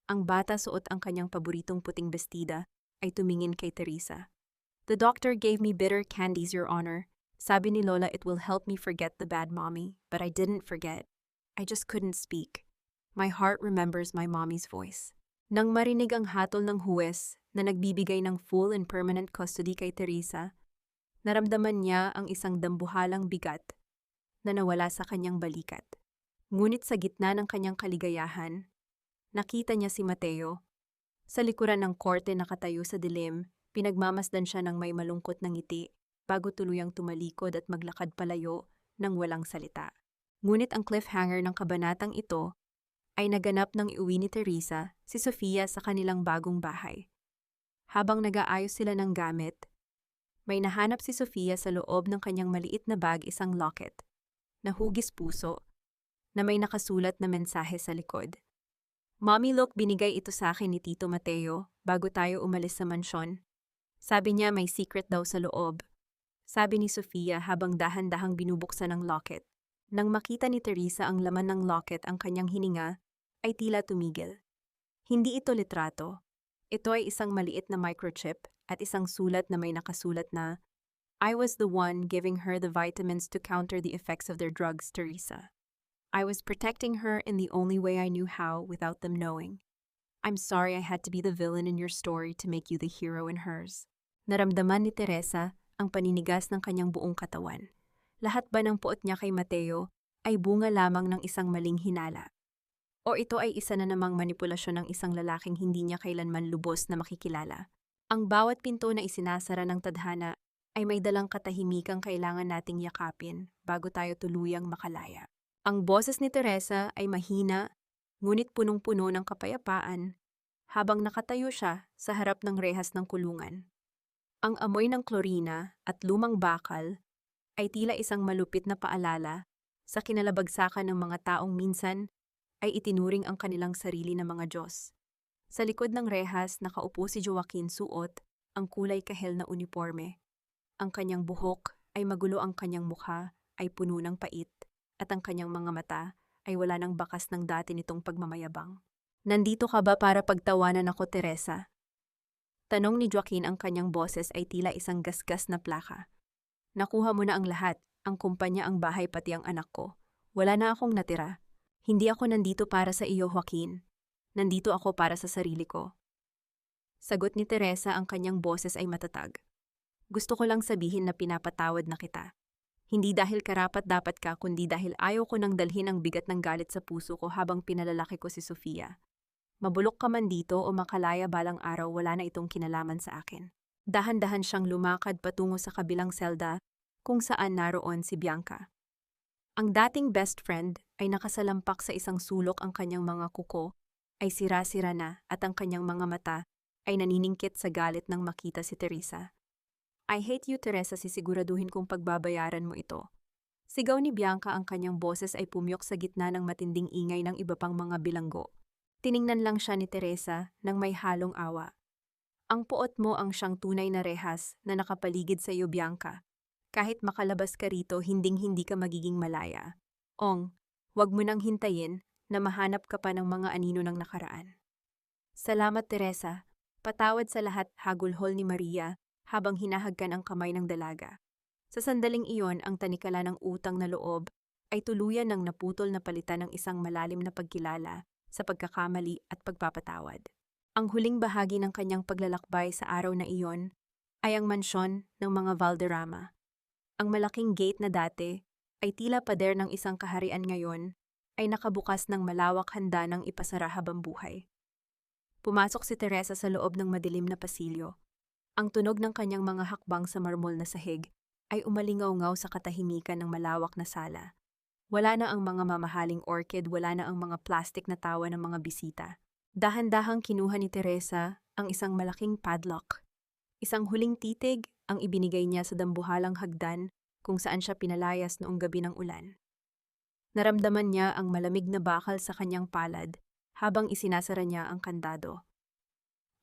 Ang bata, suot ang kanyang paboritong puting bestida, ay tumingin kay Teresa. "The doctor gave me bitter candies, Your Honor. Sabi ni Lola it will help me forget the bad mommy, but I didn't forget. I just couldn't speak. My heart remembers my mommy's voice." Nang marinig ang hatol ng huwes na nagbibigay ng full and permanent custody kay Teresa, naramdaman niya ang isang dambuhalang bigat na nawala sa kanyang balikat. Ngunit sa gitna ng kanyang kaligayahan, nakita niya si Mateo. Sa likuran ng korte, nakatayo sa dilim, pinagmamasdan siya ng may malungkot na ngiti bago tuluyang tumalikod at maglakad palayo ng walang salita. Ngunit ang cliffhanger ng kabanatang ito ay naganap nang iuwi ni Teresa si Sofia sa kanilang bagong bahay. Habang nag-aayos sila ng gamit, may nahanap si Sofia sa loob ng kanyang maliit na bag, isang locket na hugis puso na may nakasulat na mensahe sa likod. "Mommy, look, binigay ito sa akin ni Tito Mateo bago tayo umalis sa mansyon. Sabi niya may secret daw sa loob." Sabi ni Sofia habang dahan-dahang binubuksan ang locket. Nang makita ni Teresa ang laman ng locket, ang kanyang hininga ay tila tumigil. Hindi ito litrato. Ito ay isang maliit na microchip at isang sulat na may nakasulat na, "I was the one giving her the vitamins to counter the effects of their drugs, Teresa. I was protecting her in the only way I knew how without them knowing. I'm sorry I had to be the villain in your story to make you the hero in hers." Naramdaman ni Teresa ang paninigas ng kanyang buong katawan. Lahat ba ng puot niya kay Mateo ay bunga lamang ng isang maling hinala? O ito ay isa na namang manipulasyon ng isang lalaking hindi niya kailanman lubos na makikilala? Ang bawat pinto na isinasara ng tadhana ay may dalang katahimikang kailangan nating yakapin bago tayo tuluyang makalaya. Ang boses ni Teresa ay mahina, ngunit punong-puno ng kapayapaan habang nakatayo siya sa harap ng rehas ng kulungan. Ang amoy ng klorina at lumang bakal ay tila isang malupit na paalala sa kinalabagsakan ng mga taong minsan ay itinuring ang kanilang sarili na mga Diyos. Sa likod ng rehas, nakaupo si Joaquin suot ang kulay kahel na uniforme. Ang kanyang buhok ay magulo, ang kanyang mukha ay puno ng pait, at ang kanyang mga mata ay wala ng bakas ng dati nitong pagmamayabang. Nandito ka ba para pagtawanan ako, Teresa? Tanong ni Joaquin, ang kanyang boses ay tila isang gasgas na plaka. Nakuha mo na ang lahat, ang kumpanya, ang bahay, pati ang anak ko. Wala na akong natira. Hindi ako nandito para sa iyo, Joaquin. Nandito ako para sa sarili ko. Sagot ni Teresa, ang kanyang boses ay matatag. Gusto ko lang sabihin na pinapatawad na kita. Hindi dahil karapat-dapat ka, kundi dahil ayaw ko nang dalhin ang bigat ng galit sa puso ko habang pinalalaki ko si Sofia. Mabulok ka man dito o makalaya balang araw, wala na itong kinalaman sa akin. Dahan-dahan siyang lumakad patungo sa kabilang selda kung saan naroon si Bianca. Ang dating best friend ay nakasalampak sa isang sulok, ang kanyang mga kuko ay sira-sira na at ang kanyang mga mata ay naniningkit sa galit nang makita si Teresa. I hate you, Teresa, sisiguraduhin kong pagbabayaran mo ito. Sigaw ni Bianca, ang kanyang boses ay pumyok sa gitna ng matinding ingay ng iba pang mga bilanggo. Tiningnan lang siya ni Teresa nang may halong awa. Ang puot mo ang siyang tunay na rehas na nakapaligid sa iyo, Bianca. Kahit makalabas ka rito, hinding-hindi ka magiging malaya. Ong, wag mo nang hintayin na mahanap ka pa ng mga anino ng nakaraan. Salamat, Teresa. Patawad sa lahat, hagulhol ni Maria habang hinahagkan ang kamay ng dalaga. Sa sandaling iyon, ang tanikala ng utang na loob ay tuluyan ng naputol na palitan ng isang malalim na pagkilala sa pagkakamali at pagpapatawad. Ang huling bahagi ng kanyang paglalakbay sa araw na iyon ay ang mansyon ng mga Valderrama. Ang malaking gate na dati ay tila pader ng isang kaharian ngayon ay nakabukas ng malawak, handa ng ipasara habang buhay. Pumasok si Teresa sa loob ng madilim na pasilyo. Ang tunog ng kanyang mga hakbang sa marmol na sahig ay umalingaw-ngaw sa katahimikan ng malawak na sala. Wala na ang mga mamahaling orchid, wala na ang mga plastic na tawa ng mga bisita. Dahan-dahang kinuha ni Teresa ang isang malaking padlock. Isang huling titig ang ibinigay niya sa dambuhalang hagdan kung saan siya pinalayas noong gabi ng ulan. Naramdaman niya ang malamig na bakal sa kanyang palad habang isinasara niya ang kandado.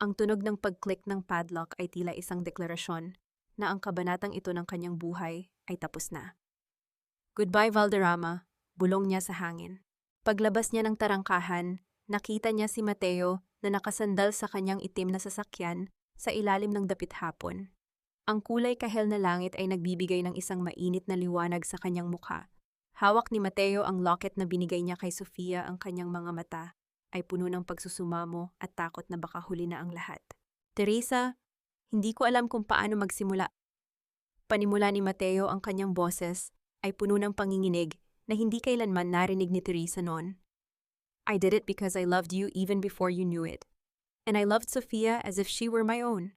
Ang tunog ng pag-click ng padlock ay tila isang deklarasyon na ang kabanatang ito ng kanyang buhay ay tapos na. Goodbye, Valderrama, bulong niya sa hangin. Paglabas niya ng tarangkahan, nakita niya si Mateo na nakasandal sa kanyang itim na sasakyan sa ilalim ng dapit hapon. Ang kulay kahel na langit ay nagbibigay ng isang mainit na liwanag sa kanyang mukha. Hawak ni Mateo ang locket na binigay niya kay Sofia, ang kanyang mga mata ay puno ng pagsusumamo at takot na baka huli na ang lahat. Teresa, hindi ko alam kung paano magsimula. Panimula ni Mateo, ang kanyang boses ay puno ng panginginig na hindi kailanman narinig ni Teresa noon. I did it because I loved you even before you knew it. And I loved Sofia as if she were my own.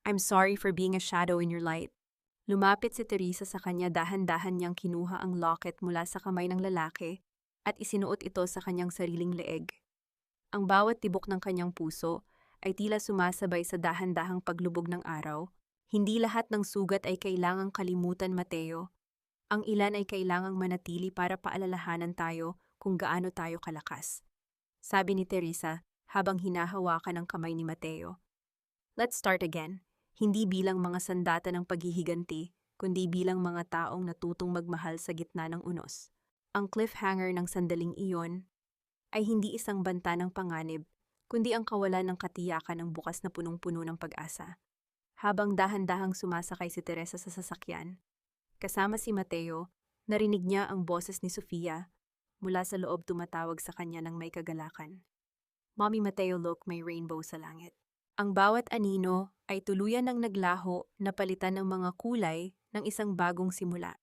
I'm sorry for being a shadow in your light. Lumapit si Teresa sa kanya, dahan-dahan niyang kinuha ang locket mula sa kamay ng lalaki at isinuot ito sa kanyang sariling leeg. Ang bawat tibok ng kanyang puso ay tila sumasabay sa dahan-dahang paglubog ng araw. Hindi lahat ng sugat ay kailangang kalimutan, Mateo. Ang ilan ay kailangang manatili para paalalahanan tayo kung gaano tayo kalakas. Sabi ni Teresa habang hinahawakan ang kamay ni Mateo. Let's start again. Hindi bilang mga sandata ng paghihiganti, kundi bilang mga taong natutong magmahal sa gitna ng unos. Ang cliffhanger ng sandaling iyon ay hindi isang banta ng panganib, kundi ang kawalan ng katiyakan ng bukas na punong-puno ng pag-asa. Habang dahan-dahang sumasakay si Teresa sa sasakyan, kasama si Mateo, narinig niya ang boses ni Sofia mula sa loob, tumatawag sa kanya ng may kagalakan. Mommy, Mateo, look, may rainbow sa langit. Ang bawat anino ay tuluyan ng naglaho na palitan ng mga kulay ng isang bagong simula.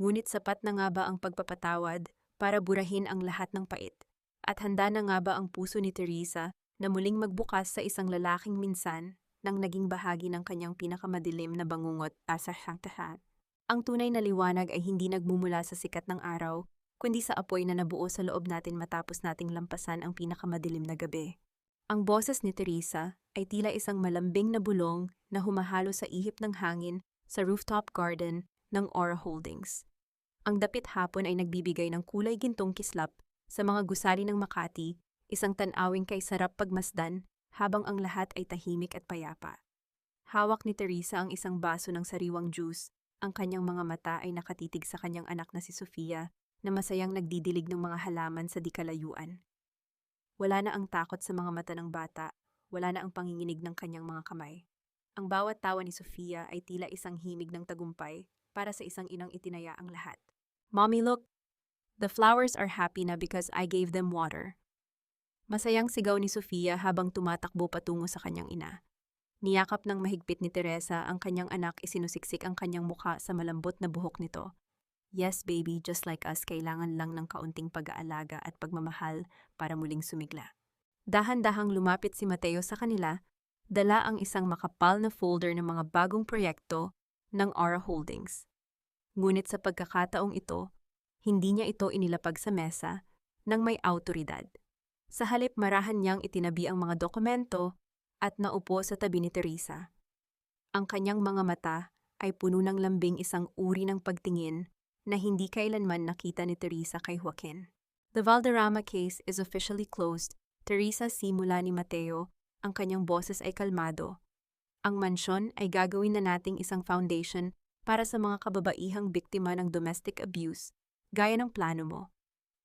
Ngunit sapat na nga ba ang pagpapatawad para burahin ang lahat ng pait? At handa na nga ba ang puso ni Teresa na muling magbukas sa isang lalaking minsan nang naging bahagi ng kanyang pinakamadilim na bangungot sa sangtahan. Ang tunay na liwanag ay hindi nagmumula sa sikat ng araw, kundi sa apoy na nabuo sa loob natin matapos nating lampasan ang pinakamadilim na gabi. Ang boses ni Teresa ay tila isang malambing na bulong na humahalo sa ihip ng hangin sa rooftop garden ng Aura Holdings. Ang dapit hapon ay nagbibigay ng kulay gintong kislap sa mga gusali ng Makati, isang tanawing kay sarap pagmasdan habang ang lahat ay tahimik at payapa. Hawak ni Teresa ang isang baso ng sariwang juice, ang kanyang mga mata ay nakatitig sa kanyang anak na si Sofia na masayang nagdidilig ng mga halaman sa di kalayuan. Wala na ang takot sa mga mata ng bata, wala na ang panginginig ng kanyang mga kamay. Ang bawat tawa ni Sofia ay tila isang himig ng tagumpay para sa isang inang itinaya ang lahat. "Mommy, look! The flowers are happy na because I gave them water." Masayang sigaw ni Sofia habang tumatakbo patungo sa kanyang ina. Niyakap ng mahigpit ni Teresa ang kanyang anak, isinusiksik ang kanyang mukha sa malambot na buhok nito. "Yes, baby, just like us, kailangan lang ng kaunting pag-aalaga at pagmamahal para muling sumigla." Dahan-dahang lumapit si Mateo sa kanila, dala ang isang makapal na folder ng mga bagong proyekto ng Aura Holdings. Ngunit sa pagkakataong ito, hindi niya ito inilapag sa mesa ng may awtoridad. Sa halip, marahan niyang itinabi ang mga dokumento at naupo sa tabi ni Teresa. Ang kanyang mga mata ay puno ng lambing, isang uri ng pagtingin na hindi kailanman nakita ni Teresa kay Joaquin. "The Valderrama case is officially closed." Teresa, simula ni Mateo, ang kanyang boses ay kalmado. "Ang mansyon ay gagawin na nating isang foundation para sa mga kababaihang biktima ng domestic abuse, gaya ng plano mo.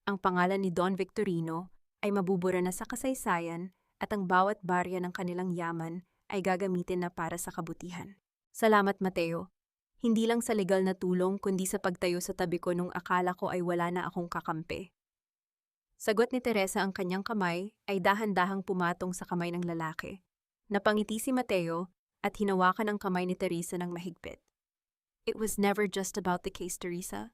Ang pangalan ni Don Victorino ay mabubura na sa kasaysayan at ang bawat barya ng kanilang yaman ay gagamitin na para sa kabutihan." "Salamat, Mateo. Hindi lang sa legal na tulong kundi sa pagtayo sa tabi ko nung akala ko ay wala na akong kakampi." Sagot ni Teresa, ang kanyang kamay ay dahan-dahang pumatong sa kamay ng lalaki. Napangiti si Mateo at hinawakan ang kamay ni Teresa ng mahigpit. "It was never just about the case, Teresa.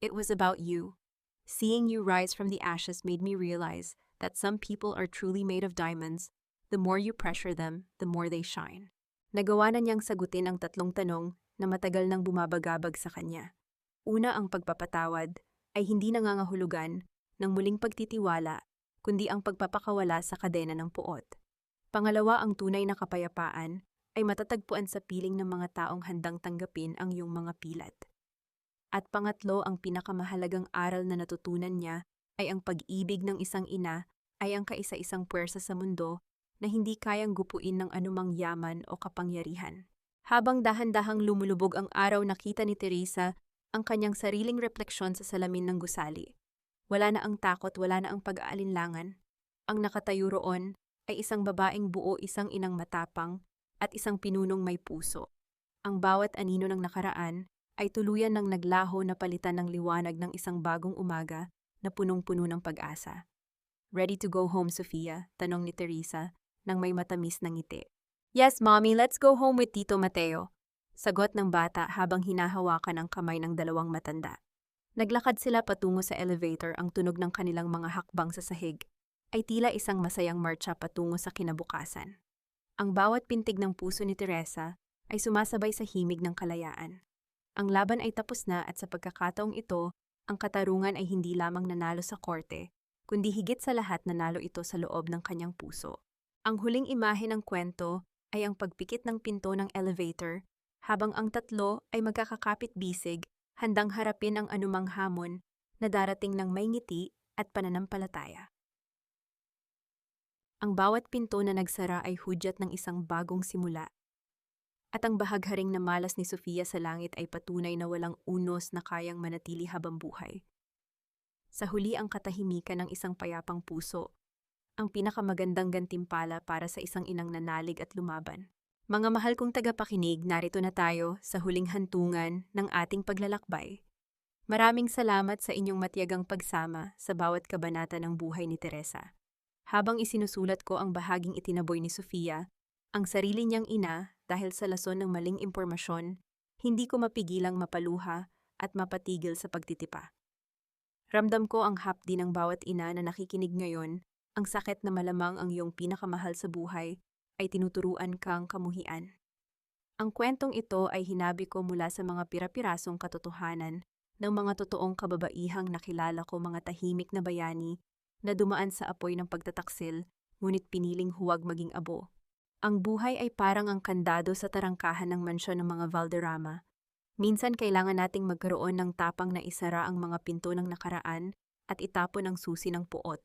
It was about you. Seeing you rise from the ashes made me realize that some people are truly made of diamonds. The more you pressure them, the more they shine." Nagawa na niyang sagutin ang tatlong tanong na matagal nang bumabagabag sa kanya. Una, ang pagpapatawad ay hindi nangangahulugan ng muling pagtitiwala, kundi ang pagpapakawala sa kadena ng puot. Pangalawa, ang tunay na kapayapaan ay matatagpuan sa piling ng mga taong handang tanggapin ang iyong mga pilat. At pangatlo, ang pinakamahalagang aral na natutunan niya ay ang pag-ibig ng isang ina ay ang kaisa-isang puwersa sa mundo na hindi kayang gupuin ng anumang yaman o kapangyarihan. Habang dahan-dahang lumulubog ang araw, nakita ni Teresa ang kanyang sariling refleksyon sa salamin ng gusali. Wala na ang takot, wala na ang pag-aalinlangan. Ang nakatayo roon ay isang babaeng buo, isang inang matapang, at isang pinunong may puso. Ang bawat anino ng nakaraan ay tuluyan ng naglaho na palitan ng liwanag ng isang bagong umaga na punong-puno ng pag-asa. "Ready to go home, Sofia?" tanong ni Teresa nang may matamis na ngiti. "Yes, Mommy, let's go home with Tito Mateo," sagot ng bata habang hinahawakan ang kamay ng dalawang matanda. Naglakad sila patungo sa elevator, ang tunog ng kanilang mga hakbang sa sahig ay tila isang masayang marcha patungo sa kinabukasan. Ang bawat pintig ng puso ni Teresa ay sumasabay sa himig ng kalayaan. Ang laban ay tapos na, at sa pagkakataong ito, ang katarungan ay hindi lamang nanalo sa korte, kundi higit sa lahat nanalo ito sa loob ng kanyang puso. Ang huling imahe ng kwento ay ang pagpikit ng pinto ng elevator habang ang tatlo ay magkakakapit-bisig, handang harapin ang anumang hamon na darating ng may ngiti at pananampalataya. Ang bawat pinto na nagsara ay hudyat ng isang bagong simula. At ang bahagharing na malas ni Sofia sa langit ay patunay na walang unos na kayang manatili habang buhay. Sa huli, ang katahimikan ng isang payapang puso, ang pinakamagandang gantimpala para sa isang inang nanalig at lumaban. Mga mahal kong tagapakinig, narito na tayo sa huling hantungan ng ating paglalakbay. Maraming salamat sa inyong matiyagang pagsama sa bawat kabanata ng buhay ni Teresa. Habang isinusulat ko ang bahaging itinaboy ni Sofia, ang sarili niyang ina, dahil sa lason ng maling impormasyon, hindi ko mapigilang mapaluha at mapatigil sa pagtitipa. Ramdam ko ang hapdi ng bawat ina na nakikinig ngayon, ang sakit na malamang ang iyong pinakamahal sa buhay ay tinuturuan kang kamuhian. Ang kwentong ito ay hinabi ko mula sa mga pira-pirasong katotohanan ng mga totoong kababaihang nakilala ko, mga tahimik na bayani na dumaan sa apoy ng pagtataksil ngunit piniling huwag maging abo. Ang buhay ay parang ang kandado sa tarangkahan ng mansyon ng mga Valderrama. Minsan kailangan nating magkaroon ng tapang na isara ang mga pinto ng nakaraan at itapon ang susi ng puot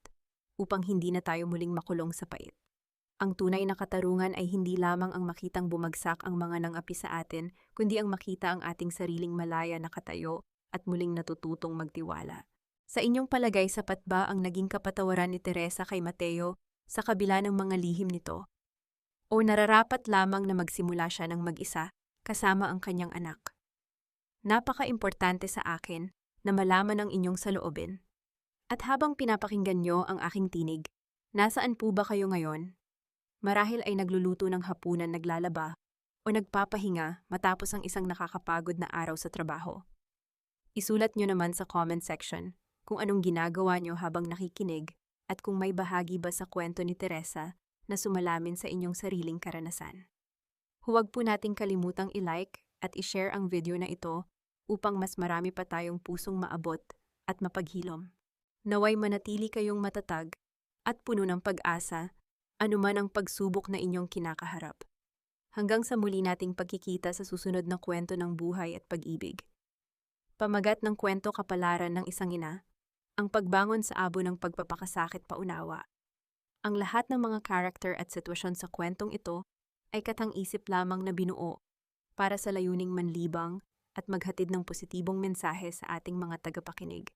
upang hindi na tayo muling makulong sa pait. Ang tunay na katarungan ay hindi lamang ang makitang bumagsak ang mga nang-api sa atin, kundi ang makita ang ating sariling malaya na katayo at muling natututong magtiwala. Sa inyong palagay, sapat ba ang naging kapatawaran ni Teresa kay Mateo sa kabila ng mga lihim nito? O nararapat lamang na magsimula siya ng mag-isa kasama ang kanyang anak? Napaka-importante sa akin na malaman ang inyong saloobin. At habang pinapakinggan nyo ang aking tinig, nasaan po ba kayo ngayon? Marahil ay nagluluto ng hapunan, naglalaba, o nagpapahinga matapos ang isang nakakapagod na araw sa trabaho. Isulat nyo naman sa comment section kung anong ginagawa nyo habang nakikinig at kung may bahagi ba sa kwento ni Teresa na sumalamin sa inyong sariling karanasan. Huwag po nating kalimutang i-like at i-share ang video na ito upang mas marami pa tayong pusong maabot at mapaghilom. Naway manatili kayong matatag at puno ng pag-asa anuman ang pagsubok na inyong kinakaharap. Hanggang sa muli nating pagkikita sa susunod na kwento ng buhay at pag-ibig. Pamagat ng kwento, kapalaran ng isang ina, ang pagbangon sa abo ng pagpapakasakit, paunawa. Ang lahat ng mga karakter at sitwasyon sa kwentong ito ay katang-isip lamang na binuo para sa layuning manlibang at maghatid ng positibong mensahe sa ating mga tagapakinig.